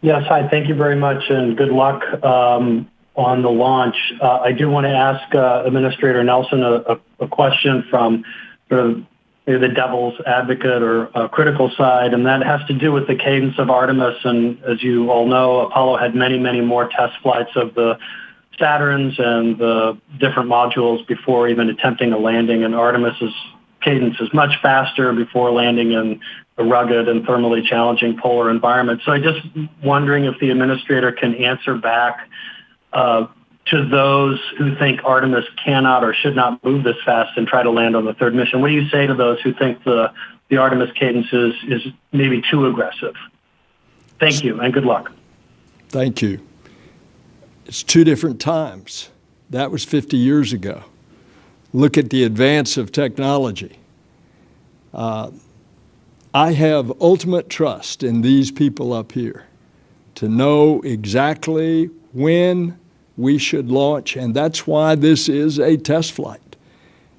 Yes, hi, thank you very much, and good luck on the launch. I do want to ask Administrator Nelson a question from sort of maybe the devil's advocate or critical side, and that has to do with the cadence of Artemis. And as you all know, Apollo had many, many more test flights of the Saturns and the different modules before even attempting a landing, and Artemis's cadence is much faster before landing in a rugged and thermally challenging polar environment. So I'm just wondering if the administrator can answer back to those who think Artemis cannot or should not move this fast and try to land on the third mission. What do you say to those who think the Artemis cadence is maybe too aggressive? Thank you, and good luck. Thank you. It's two different times. That was 50 years ago. Look at the advance of technology. I have ultimate trust in these people up here to know exactly when we should launch, and that's why this is a test flight.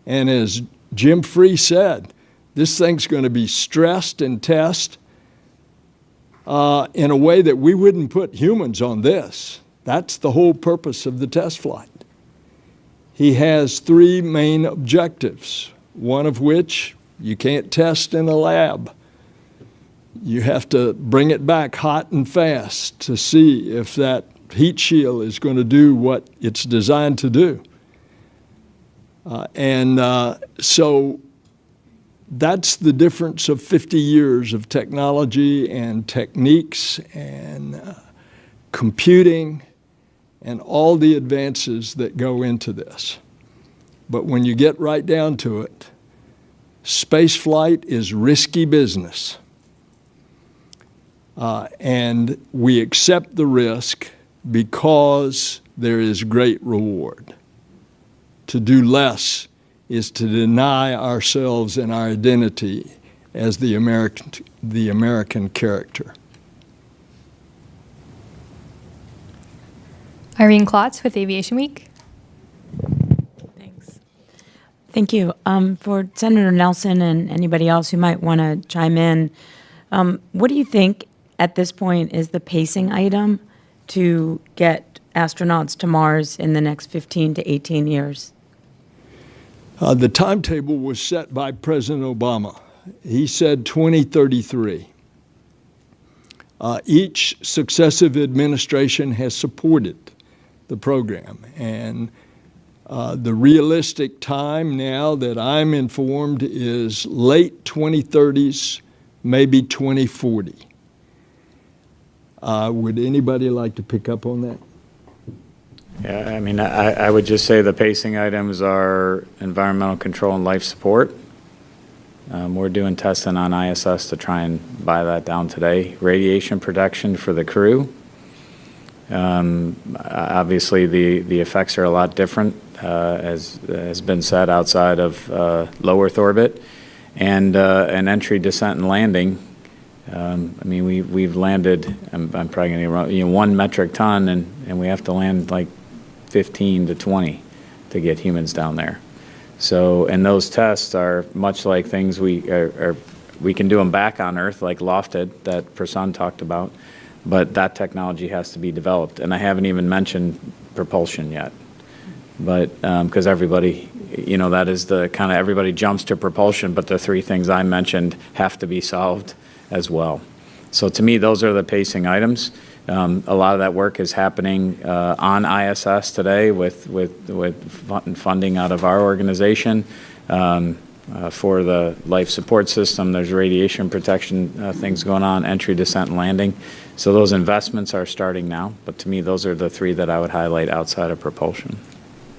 And as Jim Free said, this thing's going to be stressed and tested in a way that we wouldn't put humans on this. That's the whole purpose of the test flight. He has three main objectives, one of which you can't test in a lab. You have to bring it back hot and fast to see if that heat shield is going to do what it's designed to do. So that's the difference of 50 years of technology and techniques and computing and all the advances that go into this. But when you get right down to it, space flight is risky business. And we accept the risk because there is great reward. To do less is to deny ourselves and our identity as the American character. Irene Klotz with Aviation Week. Thanks. Thank you. For Senator Nelson and anybody else who might want to chime in, what do you think at this point is the pacing item to get astronauts to Mars in the next 15 to 18 years? The timetable was set by President Obama. He said 2033. Each successive administration has supported the program, and The realistic time now that I'm informed is late 2030s, maybe 2040. Would anybody like to pick up on that? Yeah, I mean, I would just say the pacing items are environmental control and life support. We're doing testing on ISS to try and buy that down today. Radiation protection for the crew. Obviously, the effects are a lot different, as has been said, outside of low Earth orbit. And an entry, descent, and landing. I mean, we've landed, I'm probably going to get it wrong, 1 metric ton, and we have to land like 15 to 20 to get humans down there. So, and those tests are much like things we can do them back on Earth, like lofted that Prasun talked about, but that technology has to be developed. And I haven't even mentioned propulsion yet, but because everybody, that is the kind of everybody jumps to propulsion, but the 3 things I mentioned have to be solved as well. So to me, those are the pacing items. A lot of that work is happening on ISS today with funding out of our organization. For the life support system, there's radiation protection things going on, entry, descent, and landing. So those investments are starting now. But to me, those are the 3 that I would highlight outside of propulsion.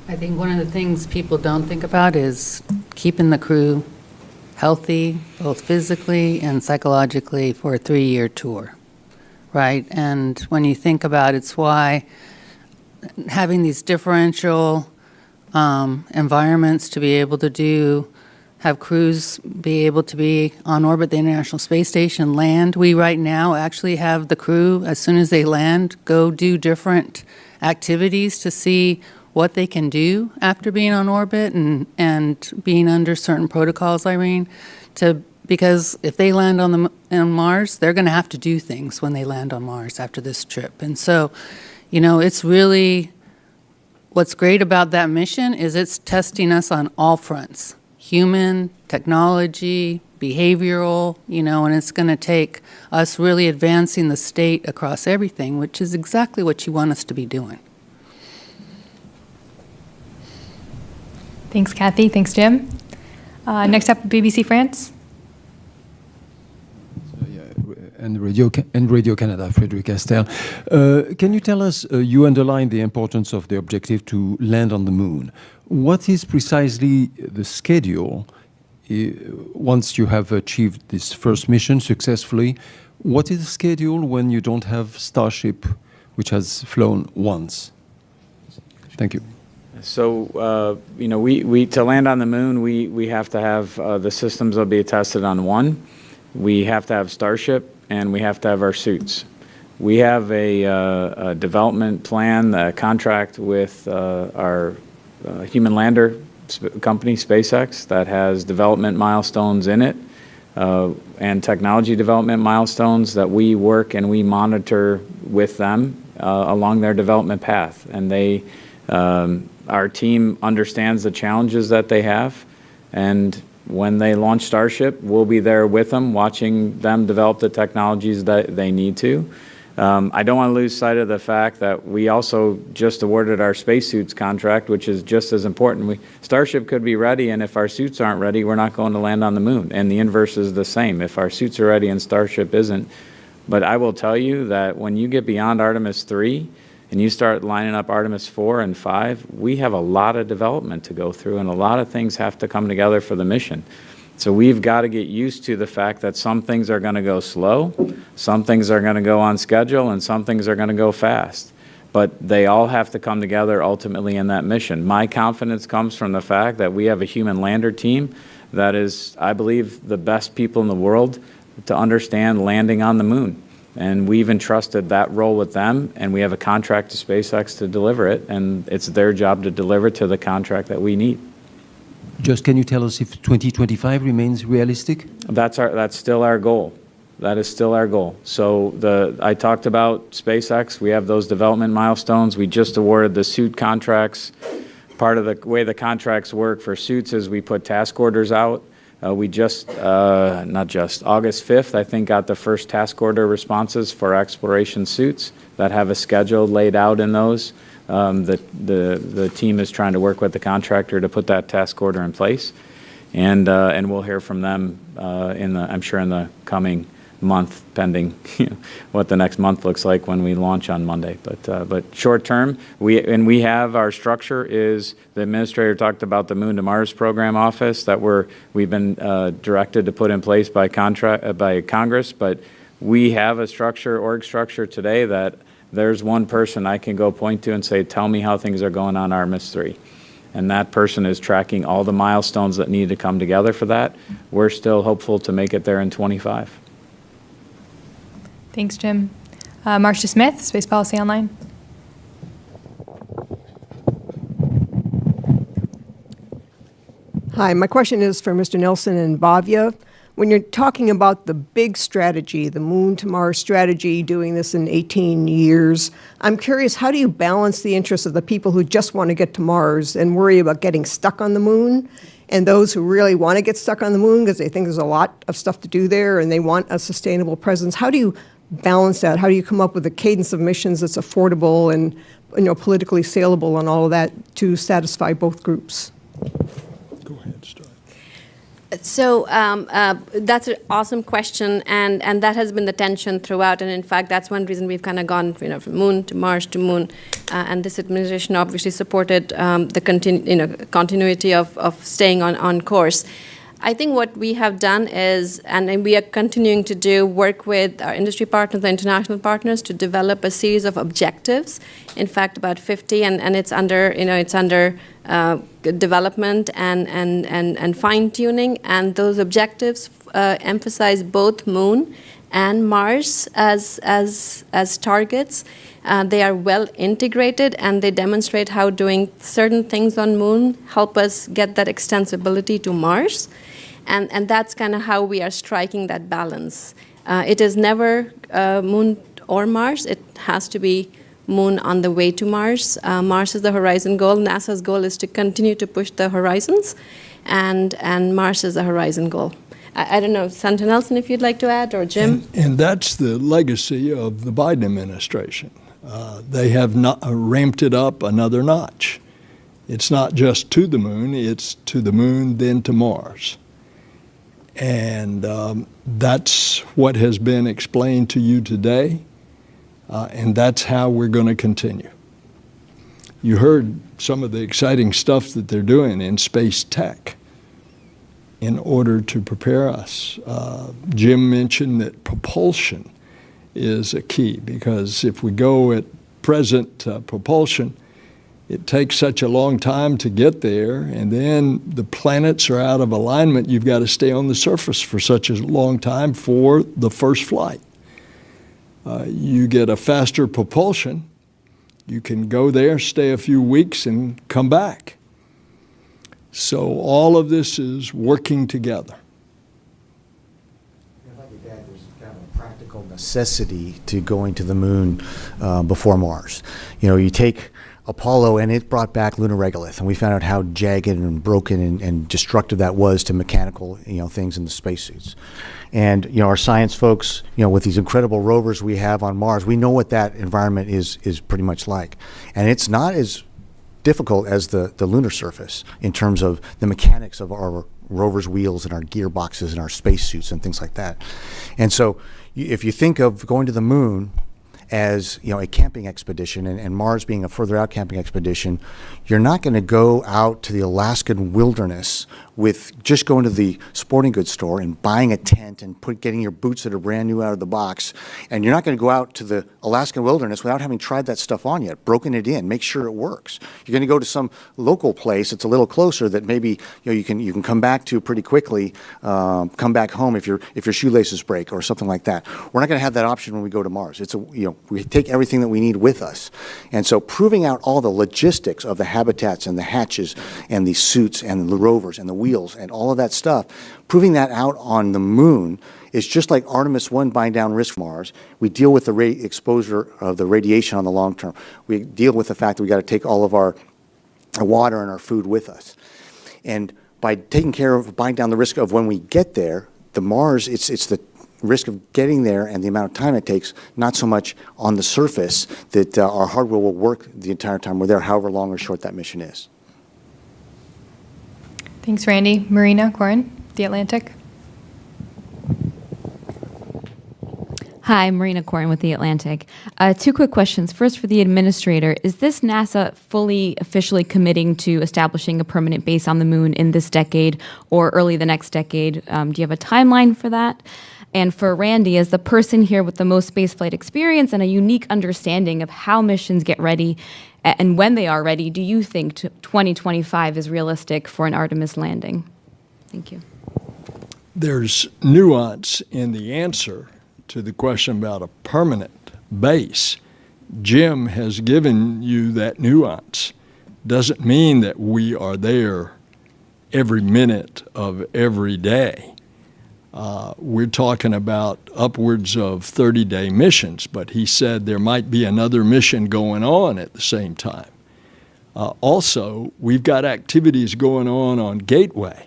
I think one of the things people don't think about is keeping the crew healthy, both physically and psychologically, for a 3-year tour, right? And when you think about it, it's why having these differential environments to be able to have crews be able to be on orbit, the International Space Station, land. We right now actually have the crew, as soon as they land, go do different activities to see what they can do after being on orbit and being under certain protocols, Irene, because if they land on Mars, they're going to have to do things when they land on Mars after this trip. And so, it's really, what's great about that mission is it's testing us on all fronts, human, technology, behavioral, and it's going to take us really advancing the state across everything, which is exactly what you want us to be doing. Thanks, Kathy. Thanks, Jim. Next up, BBC France. And Radio Canada, Frédéric Castel. Can you tell us, you underlined the importance of the objective to land on the moon. What is precisely the schedule once you have achieved this first mission successfully? What is the schedule when you don't have Starship, which has flown once? Thank you. So, we to land on the moon, we have to have the systems will be tested on 1. We have to have Starship, and we have to have our suits. We have a development plan, a contract with our human lander company, SpaceX, that has development milestones in it and technology development milestones that we work and we monitor with them along their development path. And they our team understands the challenges that they have, and when they launch Starship, we'll be there with them, watching them develop the technologies that they need to. I don't want to lose sight of the fact that we also just awarded our spacesuits contract, which is just as important. Starship could be ready, and if our suits aren't ready, we're not going to land on the moon. And the inverse is the same. If our suits are ready and Starship isn't. But I will tell you that when you get beyond Artemis 3, and you start lining up Artemis 4 and 5, we have a lot of development to go through, and a lot of things have to come together for the mission. So we've got to get used to the fact that some things are going to go slow, some things are going to go on schedule, and some things are going to go fast. But they all have to come together ultimately in that mission. My confidence comes from the fact that we have a human lander team that is, I believe, the best people in the world to understand landing on the moon. And we've entrusted that role with them, and we have a contract to SpaceX to deliver it, and it's their job to deliver to the contract that we need. Just can you tell us if 2025 remains realistic? That's still our goal. That is still our goal. So I talked about SpaceX. We have those development milestones. We just awarded the suit contracts. Part of the way the contracts work for suits is we put task orders out. We August 5th, I think, got the first task order responses for exploration suits that have a schedule laid out in those. The team is trying to work with the contractor to put that task order in place, and we'll hear from them I'm sure in the coming month, pending what the next month looks like when we launch on Monday. But short term, we have our structure is the administrator talked about the Moon to Mars program office that we've been directed to put in place by Congress, but we have a org structure today that there's one person I can go point to and say, tell me how things are going on Artemis-3. And that person is tracking all the milestones that need to come together for that. We're still hopeful to make it there in 25. Thanks, Jim. Marcia Smith, Space Policy Online. Hi, my question is for Mr. Nelson and Bhavya. When you're talking about the big strategy, the Moon to Mars strategy, doing this in 18 years, I'm curious, how do you balance the interests of the people who just want to get to Mars and worry about getting stuck on the Moon, and those who really want to get stuck on the Moon because they think there's a lot of stuff to do there and they want a sustainable presence? How do you balance that? How do you come up with a cadence of missions that's affordable and politically saleable and all of that to satisfy both groups? Go ahead, start. So that's an awesome question, and that has been the tension throughout. And in fact, that's one reason we've kind of gone, from Moon to Mars to Moon. And this administration obviously supported the continuity of staying on course. I think what we have done is, and we are continuing to do, work with our industry partners, the international partners, to develop a series of objectives. In fact, about 50, and it's under, development and fine tuning. And those objectives emphasize both Moon and Mars as targets. They are well integrated, and they demonstrate how doing certain things on Moon help us get that extensibility to Mars. And that's kind of how we are striking that balance. It is never Moon or Mars. It has to be Moon on the way to Mars. Mars is the horizon goal. NASA's goal is to continue to push the horizons, and Mars is the horizon goal. I don't know, Senator Nelson, if you'd like to add, or Jim? And that's the legacy of the Biden administration. They have not ramped it up another notch. It's not just to the Moon, it's to the Moon, then to Mars. And that's what has been explained to you today, and that's how we're going to continue. You heard some of the exciting stuff that they're doing in space tech in order to prepare us. Jim mentioned that propulsion is a key, because if we go at present propulsion, it takes such a long time to get there, and then the planets are out of alignment. You've got to stay on the surface for such a long time for the first flight. You get a faster propulsion, you can go there, stay a few weeks, and come back. So all of this is working together. There's kind of a practical necessity to going to the Moon before Mars. You take Apollo, and it brought back lunar regolith, and we found out how jagged and broken and destructive that was to mechanical, things in the spacesuits. And our science folks, with these incredible rovers we have on Mars, we know what that environment is pretty much like, and it's not as difficult as the lunar surface in terms of the mechanics of our rovers' wheels and our gearboxes and our spacesuits and things like that. And so, if you think of going to the Moon as a camping expedition, and Mars being a further out camping expedition, you're not going to go out to the Alaskan wilderness with just going to the sporting goods store and buying a tent and getting your boots that are brand new out of the box. And you're not going to go out to the Alaskan wilderness without having tried that stuff on yet, broken it in, make sure it works. You're going to go to some local place that's a little closer that maybe you can come back to pretty quickly, come back home if your shoelaces break or something like that. We're not going to have that option when we go to Mars. We take everything that we need with us. And so proving out all the logistics of the habitats and the hatches and the suits and the rovers and the wheels and all of that stuff, proving that out on the Moon is just like Artemis-1 buying down risk for Mars. We deal with the exposure of the radiation on the long term. We deal with the fact that we got to take all of our water and our food with us. And by taking care of buying down the risk of when we get there, the Mars, it's the risk of getting there and the amount of time it takes, not so much on the surface that our hardware will work the entire time we're there, however long or short that mission is. Thanks, Randy. Marina Corin, The Atlantic. Hi, Marina Corin with The Atlantic. Two quick questions. First, for the administrator, is this NASA fully, officially committing to establishing a permanent base on the moon in this decade or early the next decade? Do you have a timeline for that? And for Randy, as the person here with the most spaceflight experience and a unique understanding of how missions get ready and when they are ready, do you think 2025 is realistic for an Artemis landing? Thank you. There's nuance in the answer to the question about a permanent base. Jim has given you that nuance. Doesn't mean that we are there every minute of every day. We're talking about upwards of 30-day missions, but he said there might be another mission going on at the same time. Also, we've got activities going on Gateway.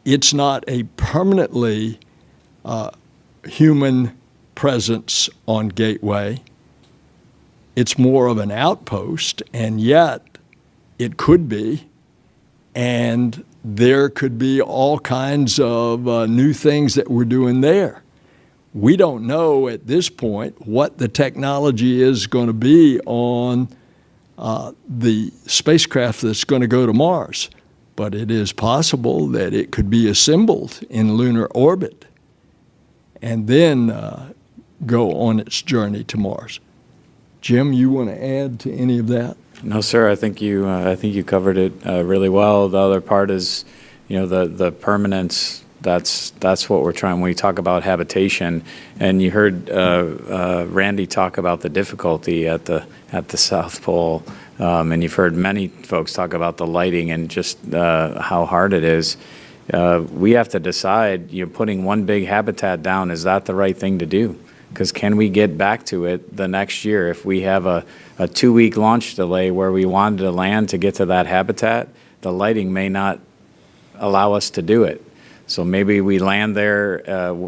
It's not a permanently human presence on Gateway. It's more of an outpost, and yet it could be, and there could be all kinds of new things that we're doing there. We don't know at this point what the technology is going to be on the spacecraft that's going to go to Mars, but it is possible that it could be assembled in lunar orbit and then go on its journey to Mars. Jim, you want to add to any of that? No, sir. I think you covered it really well. The other part is, the permanence. That's what we're trying when we talk about habitation. And you heard Randy talk about the difficulty at the South Pole, and you've heard many folks talk about the lighting and just how hard it is. We have to decide. Putting one big habitat down, is that the right thing to do? Because can we get back to it the next year? If we have a 2-week launch delay where we wanted to land to get to that habitat, the lighting may not allow us to do it. So maybe we land there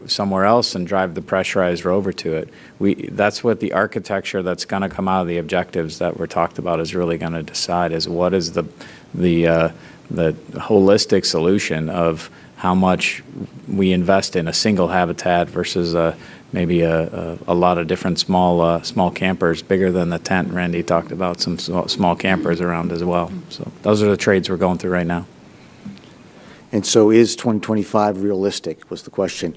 somewhere else and drive the pressurized rover to it. That's what the architecture that's going to come out of the objectives that were talked about is really going to decide, is what is the holistic solution of how much we invest in a single habitat versus maybe a lot of different small campers, bigger than the tent. Randy talked about some small campers around as well. So those are the trades we're going through right now. And so is 2025 realistic, was the question.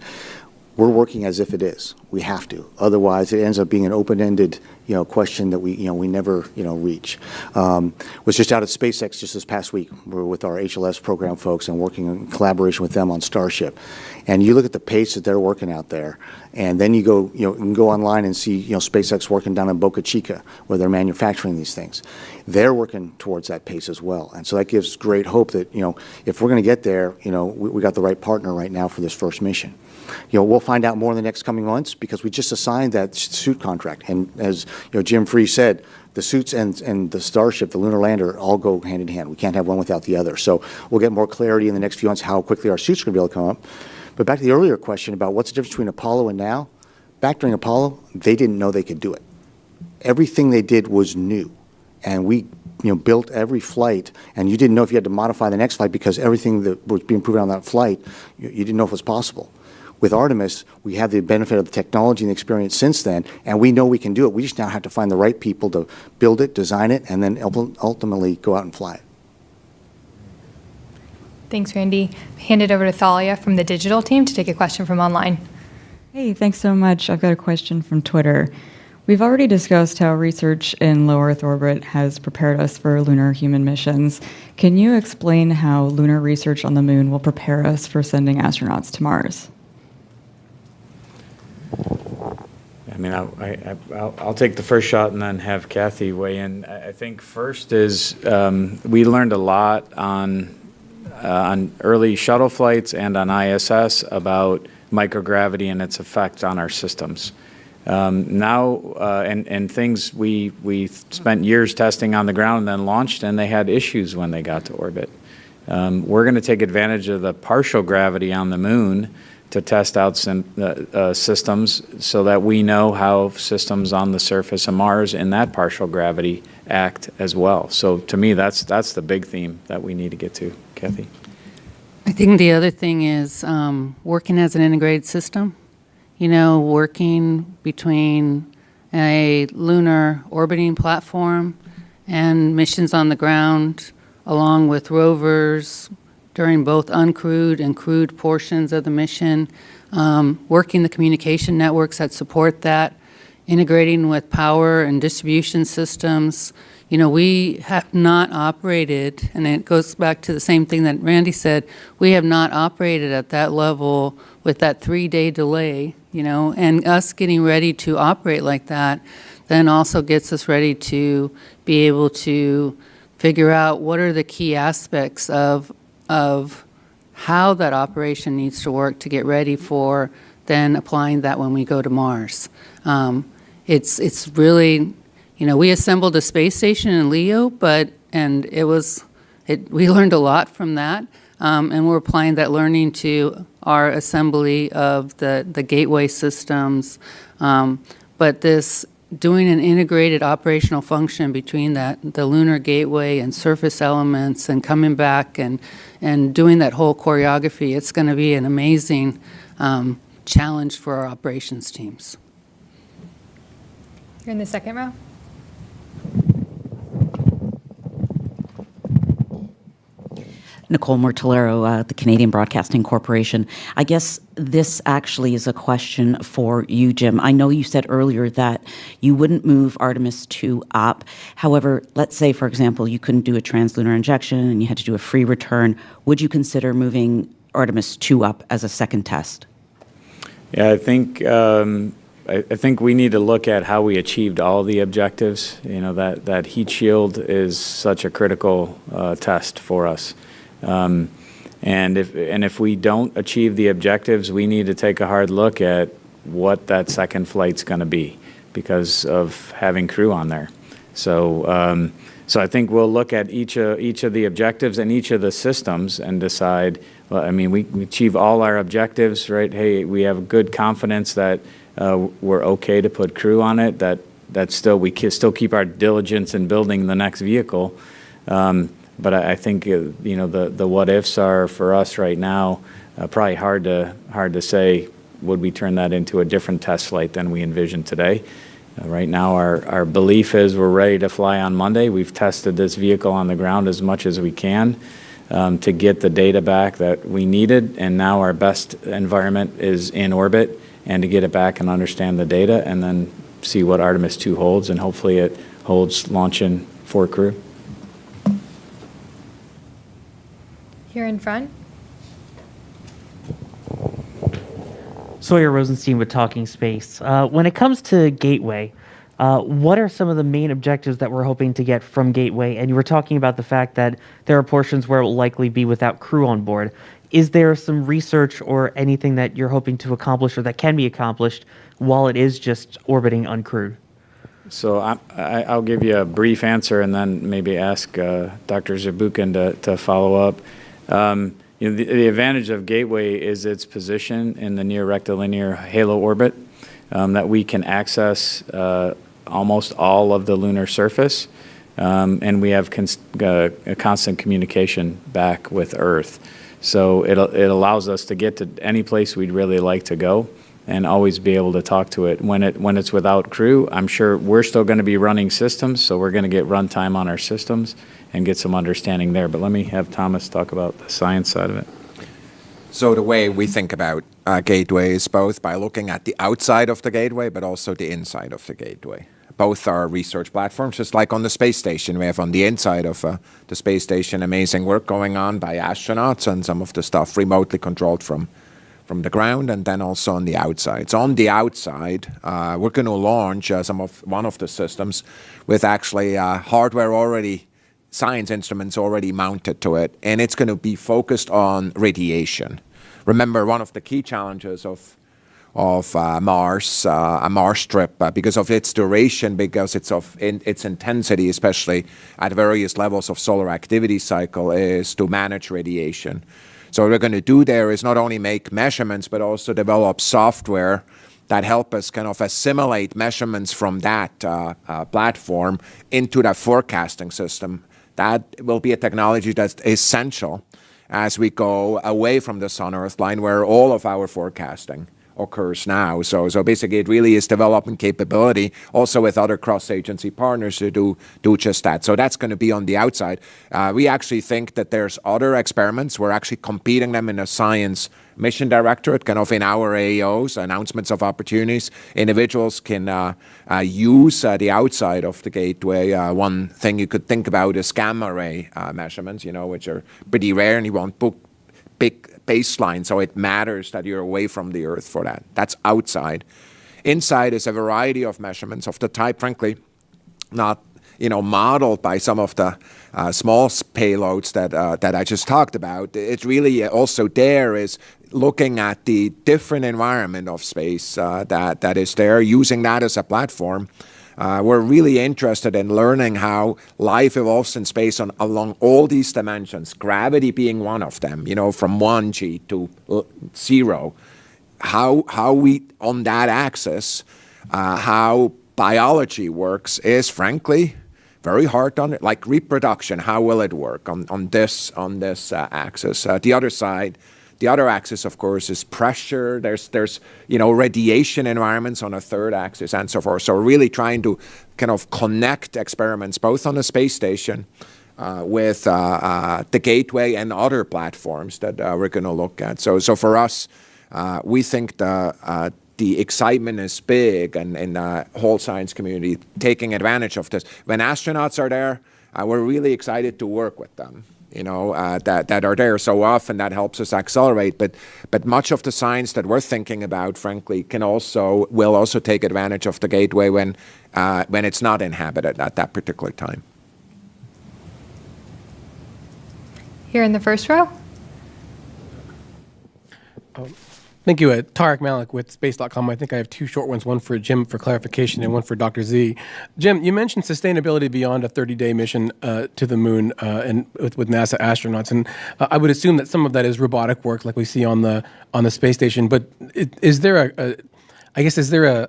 We're working as if it is. We have to. Otherwise, it ends up being an open-ended, question that we never, reach. Was just out at SpaceX just this past week. We're with our HLS program folks and working in collaboration with them on Starship. And you look at the pace that they're working out there, and then you go, you can go online and see, SpaceX working down in Boca Chica where they're manufacturing these things. They're working towards that pace as well. And so that gives great hope that, if we're going to get there, we got the right partner right now for this first mission. We'll find out more in the next coming months because we just assigned that suit contract. And as Jim Free said, the suits and the Starship, the lunar lander, all go hand in hand. We can't have one without the other. So we'll get more clarity in the next few months how quickly our suits are going to be able to come up. But back to the earlier question about what's the difference between Apollo and now. Back during Apollo, they didn't know they could do it. Everything they did was new. And we built every flight, and you didn't know if you had to modify the next flight because everything that was being proven on that flight, you didn't know if it was possible. With Artemis, we have the benefit of the technology and the experience since then, and we know we can do it. We just now have to find the right people to build it, design it, and then ultimately go out and fly it. Thanks, Randy. Hand it over to Thalia from the digital team to take a question from online. Hey, thanks so much. I've got a question from Twitter. We've already discussed how research in low Earth orbit has prepared us for lunar human missions. Can you explain how lunar research on the moon will prepare us for sending astronauts to Mars? I mean, I'll take the first shot and then have Kathy weigh in. I think first is we learned a lot on early shuttle flights and on ISS about microgravity and its effect on our systems. And things we spent years testing on the ground and then launched, and they had issues when they got to orbit. We're going to take advantage of the partial gravity on the moon to test out systems so that we know how systems on the surface of Mars in that partial gravity act as well. So to me, that's the big theme that we need to get to. Kathy? I think the other thing is working as an integrated system, working between a lunar orbiting platform and missions on the ground, along with rovers during both uncrewed and crewed portions of the mission, working the communication networks that support that, integrating with power and distribution systems. We have not operated, and it goes back to the same thing that Randy said, we have not operated at that level with that 3-day delay, and us getting ready to operate like that then also gets us ready to be able to figure out what are the key aspects of how that operation needs to work to get ready for then applying that when we go to Mars. It's really, we assembled a space station in Leo, we learned a lot from that, and we're applying that learning to our assembly of the gateway systems. But this doing an integrated operational function between the lunar gateway and surface elements and coming back and doing that whole choreography, it's going to be an amazing challenge for our operations teams. You're in the second row. Nicole Mortellero, the Canadian Broadcasting Corporation. I guess this actually is a question for you, Jim. I know you said earlier that you wouldn't move Artemis-2 up. However, let's say, for example, you couldn't do a translunar injection and you had to do a free return. Would you consider moving Artemis-2 up as a second test? Yeah, I think we need to look at how we achieved all the objectives. That heat shield is such a critical test for us. And if we don't achieve the objectives, we need to take a hard look at what that second flight's going to be because of having crew on there. So I think we'll look at each of the objectives and each of the systems and decide. Well, we achieve all our objectives, right? Hey, we have good confidence that we're okay to put crew on it. That we still keep our diligence in building the next vehicle. But I think the what ifs are for us right now probably hard to say. Would we turn that into a different test flight than we envision today? Right now, our belief is we're ready to fly on Monday. We've tested this vehicle on the ground as much as we can to get the data back that we needed, and now our best environment is in orbit, and to get it back and understand the data, and then see what Artemis-2 holds, and hopefully it holds launching 4 crew. Here in front. Sawyer Rosenstein with Talking Space. When it comes to Gateway, what are some of the main objectives that we're hoping to get from Gateway? And you were talking about the fact that there are portions where it will likely be without crew on board. Is there some research or anything that you're hoping to accomplish or that can be accomplished while it is just orbiting uncrewed? So I'll give you a brief answer and then maybe ask Dr. Zurbuchen to follow up. The advantage of Gateway is its position in the near rectilinear halo orbit, that we can access almost all of the lunar surface, and we have a constant communication back with Earth. So it allows us to get to any place we'd really like to go and always be able to talk to it. When it's without crew, I'm sure we're still going to be running systems, so we're going to get runtime on our systems and get some understanding there. But let me have Thomas talk about the science side of it. So the way we think about Gateway is both by looking at the outside of the Gateway, but also the inside of the Gateway. Both are research platforms, just like on the space station. We have on the inside of the space station amazing work going on by astronauts and some of the stuff remotely controlled from the ground, and then also on the outside. So on the outside, we're going to launch one of the systems with actually hardware already, science instruments already mounted to it, and it's going to be focused on radiation. Remember, one of the key challenges of Mars, a Mars trip, because of its duration, because its intensity, especially at various levels of solar activity cycle, is to manage radiation. So what we're going to do there is not only make measurements, but also develop software that help us kind of assimilate measurements from that platform into that forecasting system. That will be a technology that's essential as we go away from the Sun-Earth line where all of our forecasting occurs now. So basically it really is developing capability also with other cross-agency partners to do just that. So that's going to be on the outside. We actually think that there's other experiments. We're actually competing them in a Science Mission Directorate, kind of in our AOs, announcements of opportunities. Individuals can use the outside of the gateway. One thing you could think about is gamma ray measurements, which are pretty rare, and you won't book big baseline, so it matters that you're away from the Earth for that. That's outside. Inside is a variety of measurements of the type, frankly, not modeled by some of the small payloads that I just talked about. It's really also there is looking at the different environment of space that is there, using that as a platform. We're really interested in learning how life evolves in space along all these dimensions, gravity being one of them, from 1G to 0. How we, on that axis, how biology works is, frankly, very hard on it. Like reproduction, how will it work on this axis? The other side, the other axis, of course, is pressure. There's radiation environments on a third axis and so forth. So we're really trying to kind of connect experiments both on the space station with the gateway and other platforms that we're going to look at. So for us, we think the excitement is big and in the whole science community taking advantage of this. When astronauts are there, we're really excited to work with them. That are there so often. That helps us accelerate. But much of the science that we're thinking about, frankly, will also take advantage of the gateway when it's not inhabited at that particular time. Here in the first row. Thank you. Tarek Malik with Space.com. I think I have two short ones, one for Jim for clarification and one for Dr. Z. Jim, you mentioned sustainability beyond a 30-day mission to the moon and with NASA astronauts. And I would assume that some of that is robotic work like we see on the space station. But is there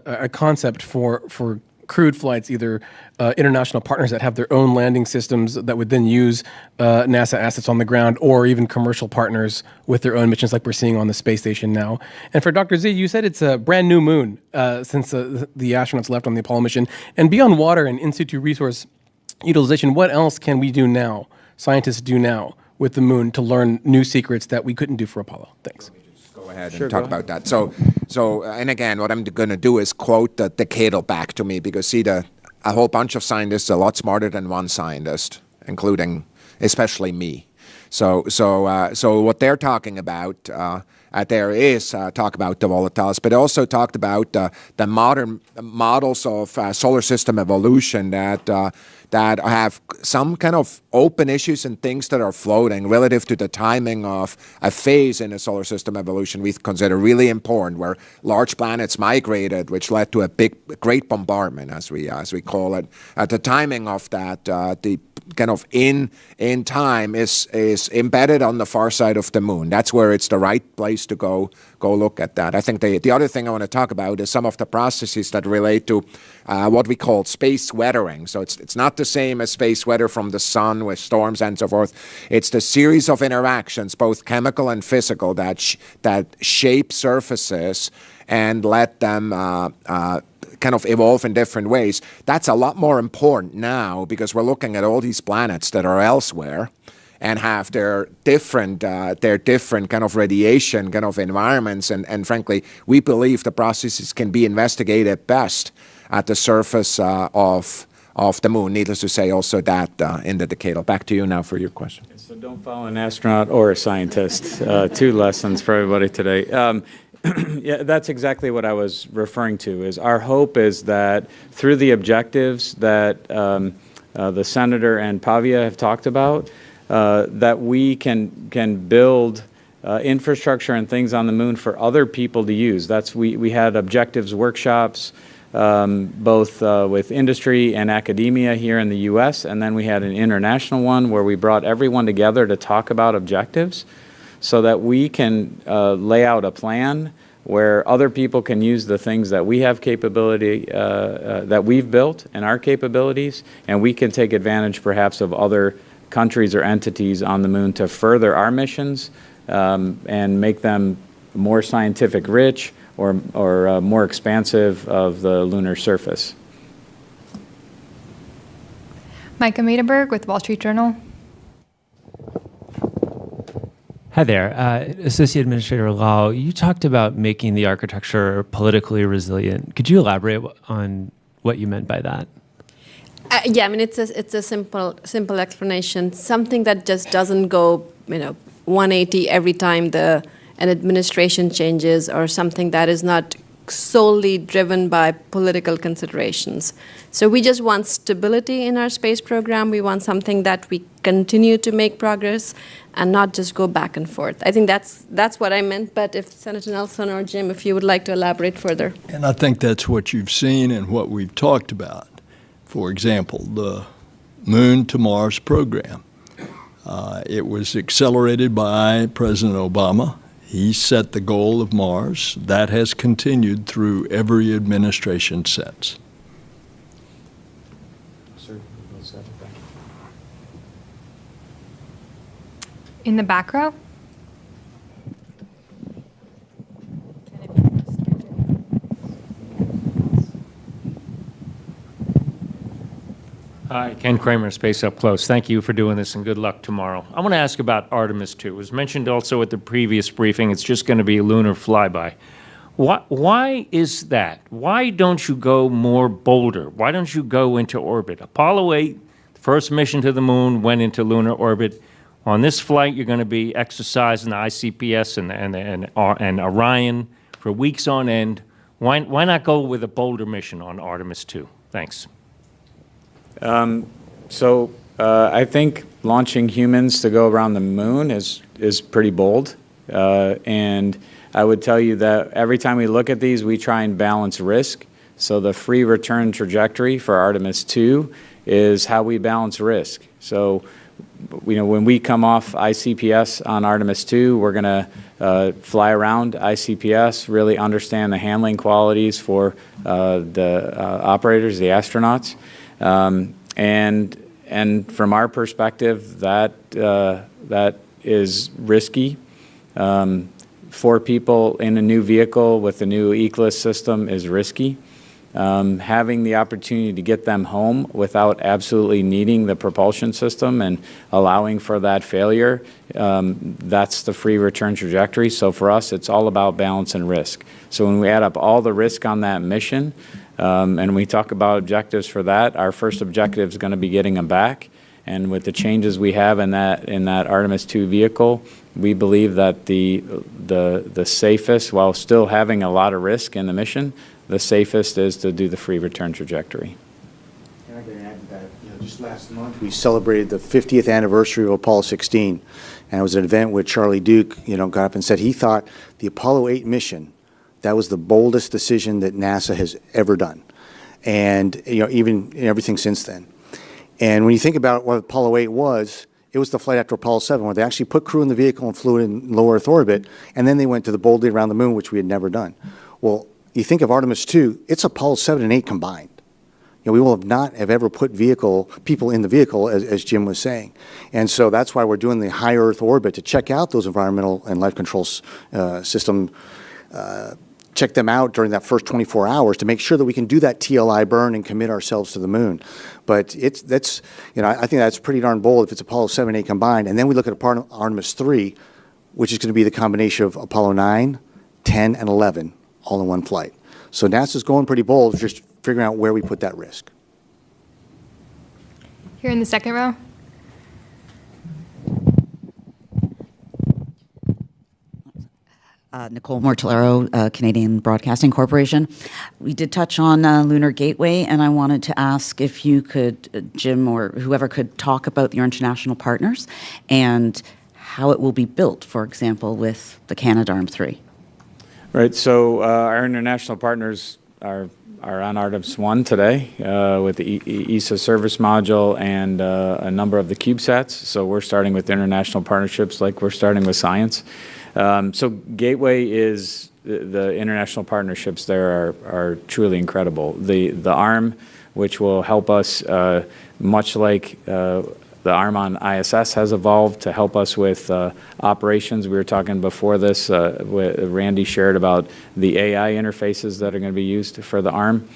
a concept for crewed flights, either international partners that have their own landing systems that would then use NASA assets on the ground, or even commercial partners with their own missions like we're seeing on the space station now? And for Dr. Z, you said it's a brand new moon since the astronauts left on the Apollo mission. And beyond water and in situ resource utilization, what else can we do now, scientists do now, with the moon to learn new secrets that we couldn't do for Apollo? Thanks. Go ahead and talk about that. So, and again, what I'm going to do is quote the decadal back to me, because a whole bunch of scientists are a lot smarter than one scientist, including especially me. So what they're talking about there is talk about the volatiles, but also talked about the modern models of solar system evolution that have some kind of open issues and things that are floating relative to the timing of a phase in a solar system evolution we consider really important, where large planets migrated, which led to a great bombardment, as we call it. The timing of that, the kind of in time is embedded on the far side of the moon. That's where it's the right place to go look at that. I think the other thing I want to talk about is some of the processes that relate to what we call space weathering. So it's not the same as space weather from the sun with storms and so forth. It's the series of interactions, both chemical and physical, that shape surfaces and let them kind of evolve in different ways. That's a lot more important now, because we're looking at all these planets that are elsewhere and have their different kind of radiation kind of environments. And frankly, we believe the processes can be investigated best at the surface of the moon. Needless to say, also that in the decadal. Back to you now for your question. So don't follow an astronaut or a scientist. Two lessons for everybody today. Yeah, that's exactly what I was referring to. Is our hope is that through the objectives that the Senator and Bhavya have talked about, that we can build infrastructure and things on the moon for other people to use. We had objectives workshops, both with industry and academia here in the U.S., and then we had an international one where we brought everyone together to talk about objectives. so that we can lay out a plan where other people can use the things that we have capability, that we've built and our capabilities, and we can take advantage perhaps of other countries or entities on the moon to further our missions and make them more scientific rich or more expansive of the lunar surface. Micah Maidenberg with Wall Street Journal. Hi there. Associate Administrator Lal, you talked about making the architecture politically resilient. Could you elaborate on what you meant by that? Yeah, I mean, it's a simple explanation. Something that just doesn't go, 180 every time an administration changes, or something that is not solely driven by political considerations. So we just want stability in our space program. We want something that we continue to make progress and not just go back and forth. I think that's what I meant, but if Senator Nelson or Jim, if you would like to elaborate further. And I think that's what you've seen and what we've talked about. For example, the Moon to Mars program. It was accelerated by President Obama. He set the goal of Mars. That has continued through every administration since. In the back row. Hi, Ken Kramer, Space Up Close. Thank you for doing this and good luck tomorrow. I want to ask about Artemis-2. It was mentioned also at the previous briefing, it's just going to be a lunar flyby. Why is that? Why don't you go more bolder? Why don't you go into orbit? Apollo 8, the first mission to the moon, went into lunar orbit. On this flight, you're going to be exercising the ICPS and Orion for weeks on end. Why not go with a bolder mission on Artemis-2? Thanks. I think launching humans to go around the moon is pretty bold. And I would tell you that every time we look at these, we try and balance risk. So the free return trajectory for Artemis-2 is how we balance risk. So, when we come off ICPS on Artemis-2, we're going to fly around ICPS, really understand the handling qualities for the operators, the astronauts. And from our perspective, that is risky. 4 people in a new vehicle with a new ECLSS system is risky. Having the opportunity to get them home without absolutely needing the propulsion system and allowing for that failure, that's the free return trajectory. So for us, it's all about balance and risk. So when we add up all the risk on that mission, and we talk about objectives for that, our first objective is going to be getting them back. And with the changes we have in that Artemis-2 vehicle, we believe that the safest, while still having a lot of risk in the mission, the safest is to do the free return trajectory. Can I get an add to that? Just last month we celebrated the 50th anniversary of Apollo 16, and it was an event where Charlie Duke, got up and said he thought the Apollo 8 mission, that was the boldest decision that NASA has ever done, and even everything since then. And when you think about what Apollo 8 was, it was the flight after Apollo 7, where they actually put crew in the vehicle and flew it in low Earth orbit, and then they went to the boldly around the moon, which we had never done. Well, you think of Artemis-2, it's Apollo 7 and 8 combined. We will not have ever put people in the vehicle, as Jim was saying. And so that's why we're doing the high Earth orbit to check out those environmental and life control system, check them out during that first 24 hours to make sure that we can do that TLI burn and commit ourselves to the moon. But I think that's pretty darn bold if it's Apollo 7 and 8 combined. And then we look at Artemis-3, which is going to be the combination of Apollo 9, 10, and 11. All in one flight. So NASA's going pretty bold, just figuring out where we put that risk. Here in the second row. Nicole Mortellero, Canadian Broadcasting Corporation. We did touch on Lunar Gateway, and I wanted to ask if you could, Jim or whoever could talk about your international partners and how it will be built, for example, with the Canadarm3. Right, so our international partners are on Artemis-1 today with the ESA service module and a number of the CubeSats. So we're starting with international partnerships like we're starting with science. So Gateway is, the international partnerships there are truly incredible. The ARM, which will help us, much like the ARM on ISS has evolved to help us with operations. We were talking before this, Randy shared about the AI interfaces that are going to be used for the ARM,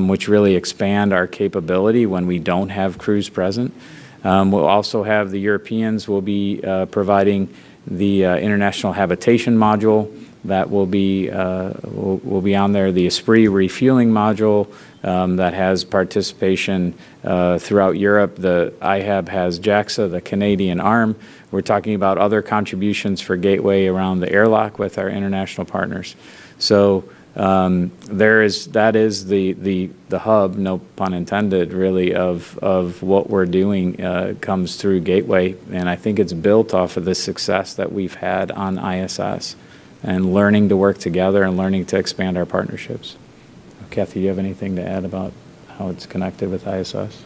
which really expand our capability when we don't have crews present. We'll also have the Europeans will be providing the International Habitation Module that will be on there, the Esprit refueling module that has participation throughout Europe. The IHAB has JAXA, the Canadian arm. We're talking about other contributions for Gateway around the airlock with our international partners. So that is the hub, no pun intended, really, of what we're doing comes through Gateway. And I think it's built off of the success that we've had on ISS and learning to work together and learning to expand our partnerships. Kathy, do you have anything to add about how it's connected with ISS?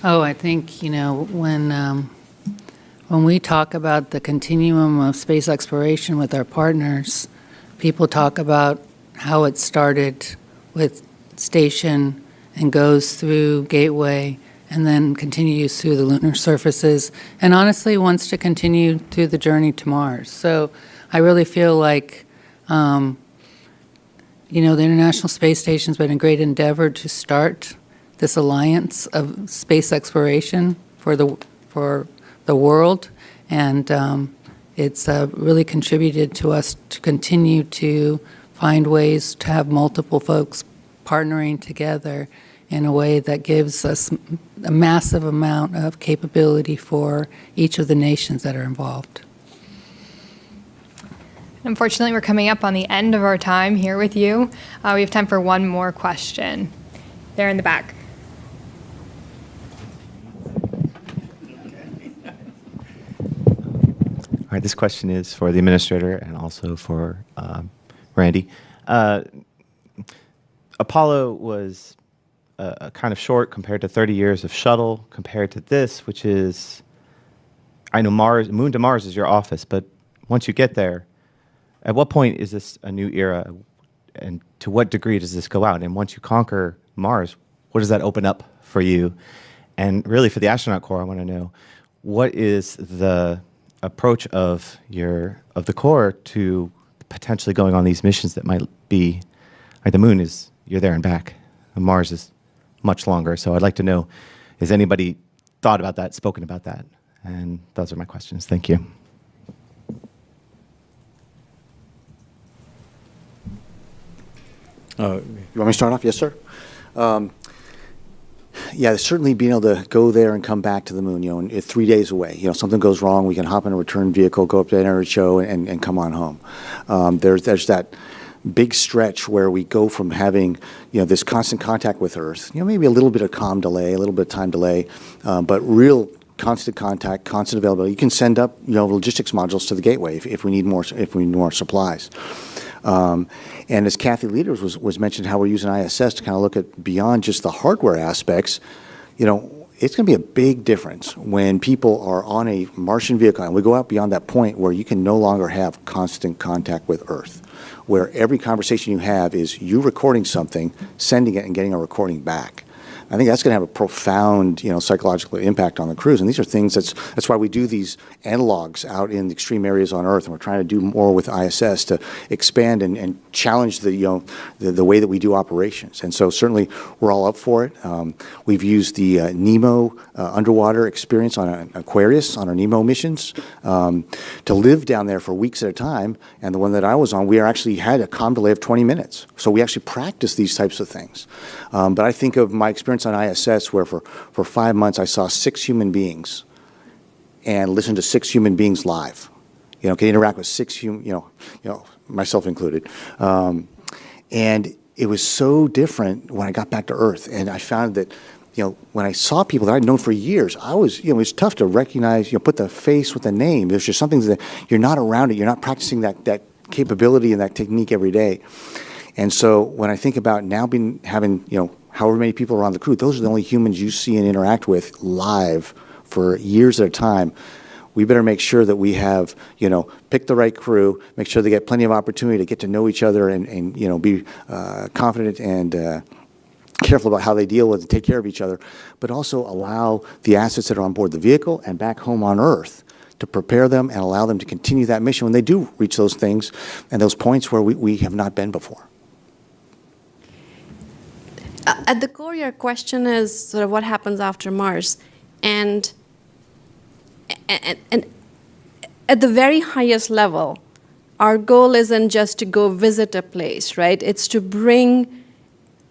Oh, I think, when we talk about the continuum of space exploration with our partners, people talk about how it started with Station and goes through Gateway and then continues through the lunar surfaces, and honestly wants to continue through the journey to Mars. So I really feel like, the International Space Station's been a great endeavor to start this alliance of space exploration for the world, and it's really contributed to us to continue to find ways to have multiple folks partnering together in a way that gives us a massive amount of capability for each of the nations that are involved. Unfortunately, we're coming up on the end of our time here with you. We have time for one more question. There in the back. All right, this question is for the administrator and also for Randy. Apollo was kind of short compared to 30 years of shuttle compared to this, which is, I know Moon to Mars is your office, but once you get there, at what point is this a new era, and to what degree does this go out? And once you conquer Mars, what does that open up for you? And really, for the astronaut corps, I want to know, what is the approach of the corps to potentially going on these missions that might be, like the Moon is, you're there and back, and Mars is much longer. So I'd like to know, has anybody thought about that, spoken about that? And those are my questions. Thank you. You want me to start off? Yes, sir. Yeah, certainly being able to go there and come back to the Moon, and 3 days away. Something goes wrong, we can hop in a return vehicle, go up to the show, and come on home. There's that big stretch where we go from having, this constant contact with Earth, maybe a little bit of time delay, but real constant contact, constant availability. You can send up, logistics modules to the Gateway if we need more supplies. And as Kathy Lueders was mentioned, how we're using ISS to kind of look at beyond just the hardware aspects, it's going to be a big difference when people are on a Martian vehicle and we go out beyond that point where you can no longer have constant contact with Earth, where every conversation you have is you recording something, sending it, and getting a recording back. I think that's going to have a profound, psychological impact on the crews. And these are things that's why we do these analogs out in the extreme areas on Earth, and we're trying to do more with ISS to expand and challenge the way that we do operations. And so certainly we're all up for it. We've used the NEMO underwater experience on Aquarius on our NEMO missions to live down there for weeks at a time. And the one that I was on, we actually had a comm delay of 20 minutes. So we actually practice these types of things. But I think of my experience on ISS where for 5 months I saw 6 human beings and listened to 6 human beings live. Can interact with 6 myself included. And it was so different when I got back to Earth, and I found that when I saw people that I'd known for years, it was tough to recognize, put the face with the name. There's just something that you're not around it. You're not practicing that capability and that technique every day. And so when I think about now having, however many people are on the crew, those are the only humans you see and interact with live for years at a time. We better make sure that we have, pick the right crew, make sure they get plenty of opportunity to get to know each other and be confident and careful about how they deal with and take care of each other, but also allow the assets that are on board the vehicle and back home on Earth to prepare them and allow them to continue that mission when they do reach those things and those points where we have not been before. At the core, your question is sort of what happens after Mars. And at the very highest level, our goal isn't just to go visit a place, right? It's to bring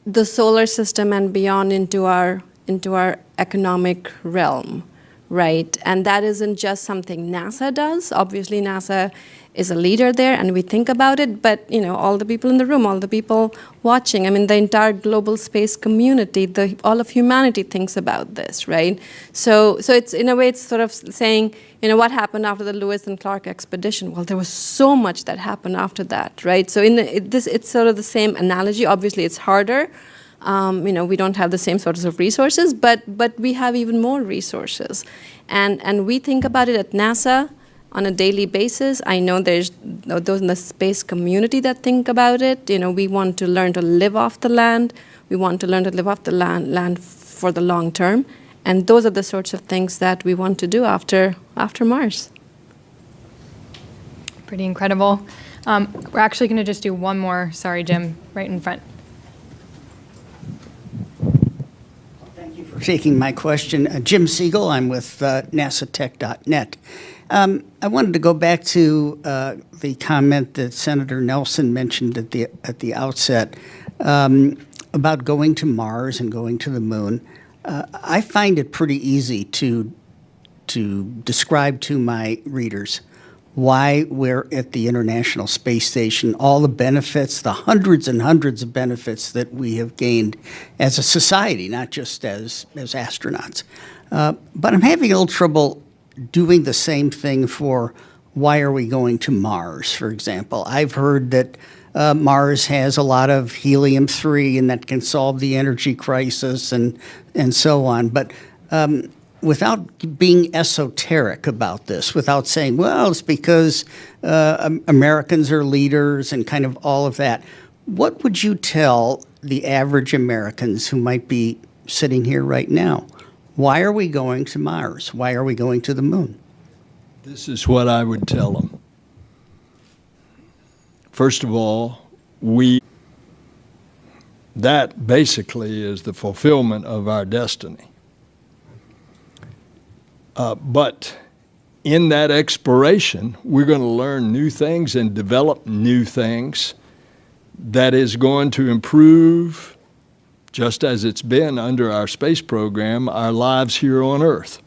the solar system and beyond into our economic realm, right? And that isn't just something NASA does. Obviously, NASA is a leader there, and we think about it, but all the people in the room, all the people watching, the entire global space community, all of humanity thinks about this, right? So it's, in a way, it's sort of saying, what happened after the Lewis and Clark expedition? Well, there was so much that happened after that, right? So it's sort of the same analogy. Obviously, it's harder. We don't have the same sorts of resources, but we have even more resources. And we think about it at NASA on a daily basis. I know there's those in the space community that think about it. We want to learn to live off the land. We want to learn to live off the land for the long term. And those are the sorts of things that we want to do after Mars. Pretty incredible. We're actually going to just do one more. Sorry, Jim, right in front. For taking my question. Jim Siegel, I'm with NASATech.net. I wanted to go back to the comment that Senator Nelson mentioned at the outset about going to Mars and going to the moon. I find it pretty easy to describe to my readers why we're at the International Space Station, all the benefits, the hundreds and hundreds of benefits that we have gained as a society, not just as astronauts. But I'm having a little trouble doing the same thing for why are we going to Mars, for example. I've heard that Mars has a lot of helium-3 and that can solve the energy crisis and so on. But without being esoteric about this, without saying, well, it's because Americans are leaders and kind of all of that, what would you tell the average Americans who might be sitting here right now? Why are we going to Mars? Why are we going to the moon? This is what I would tell them. First of all, that basically is the fulfillment of our destiny. But in that exploration, we're going to learn new things and develop new things that is going to improve, just as it's been under our space program, our lives here on Earth.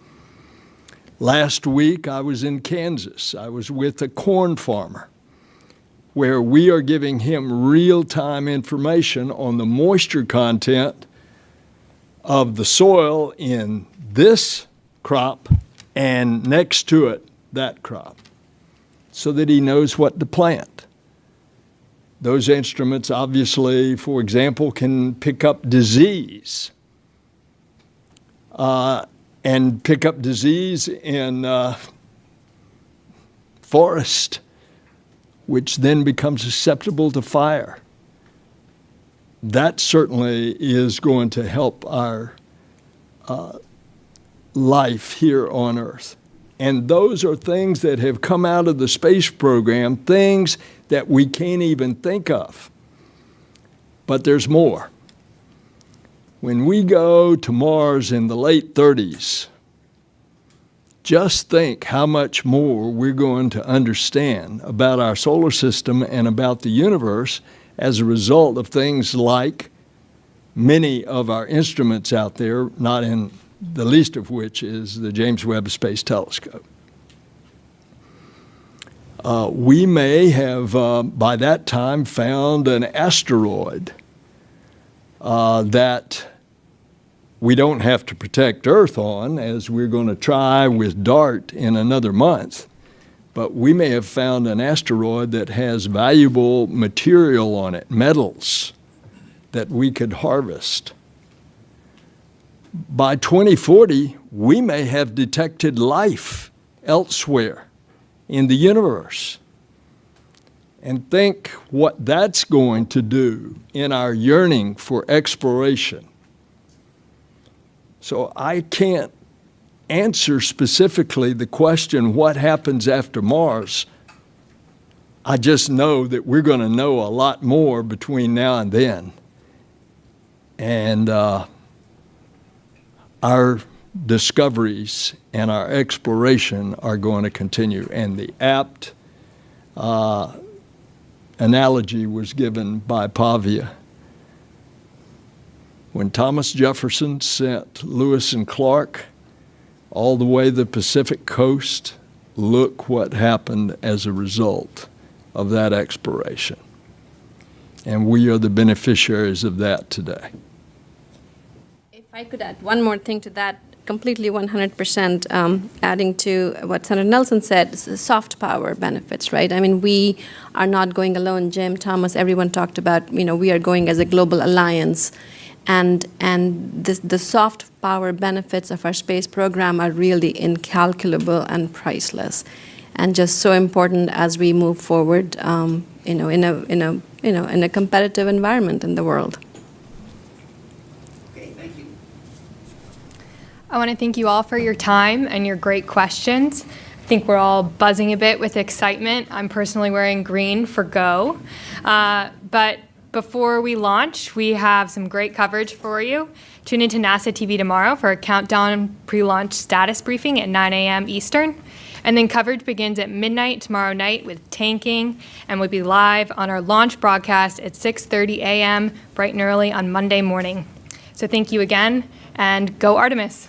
Last week, I was in Kansas. I was with a corn farmer where we are giving him real-time information on the moisture content of the soil in this crop and next to it, that crop, so that he knows what to plant. Those instruments, obviously, for example, can pick up disease and pick up disease in forest, which then becomes susceptible to fire. That certainly is going to help our life here on Earth. And those are things that have come out of the space program, things that we can't even think of. But there's more. When we go to Mars in the late 30s, just think how much more we're going to understand about our solar system and about the universe as a result of things like many of our instruments out there, not in the least of which is the James Webb Space Telescope. We may have, by that time, found an asteroid that we don't have to protect Earth on, as we're going to try with DART in another month. but we may have found an asteroid that has valuable material on it, metals, that we could harvest. By 2040, we may have detected life elsewhere in the universe. And think what that's going to do in our yearning for exploration. So I can't answer specifically the question, what happens after Mars? I just know that we're going to know a lot more between now and then. And our discoveries and our exploration are going to continue. And the apt analogy was given by Bhavya. When Thomas Jefferson sent Lewis and Clark all the way to the Pacific coast, look what happened as a result of that exploration. And we are the beneficiaries of that today. If I could add one more thing to that, completely 100% adding to what Senator Nelson said, soft power benefits, right? I mean, we are not going alone. Jim, Thomas, everyone talked about, we are going as a global alliance. And the soft power benefits of our space program are really incalculable and priceless, and just so important as we move forward, in a competitive environment in the world. I want to thank you all for your time and your great questions. I think we're all buzzing a bit with excitement. I'm personally wearing green for go. But before we launch, we have some great coverage for you. Tune into NASA TV tomorrow for a countdown pre-launch status briefing at 9 a.m. Eastern. And then coverage begins at midnight tomorrow night with tanking, and we'll be live on our launch broadcast at 6:30 a.m. bright and early on Monday morning. So thank you again, and go Artemis.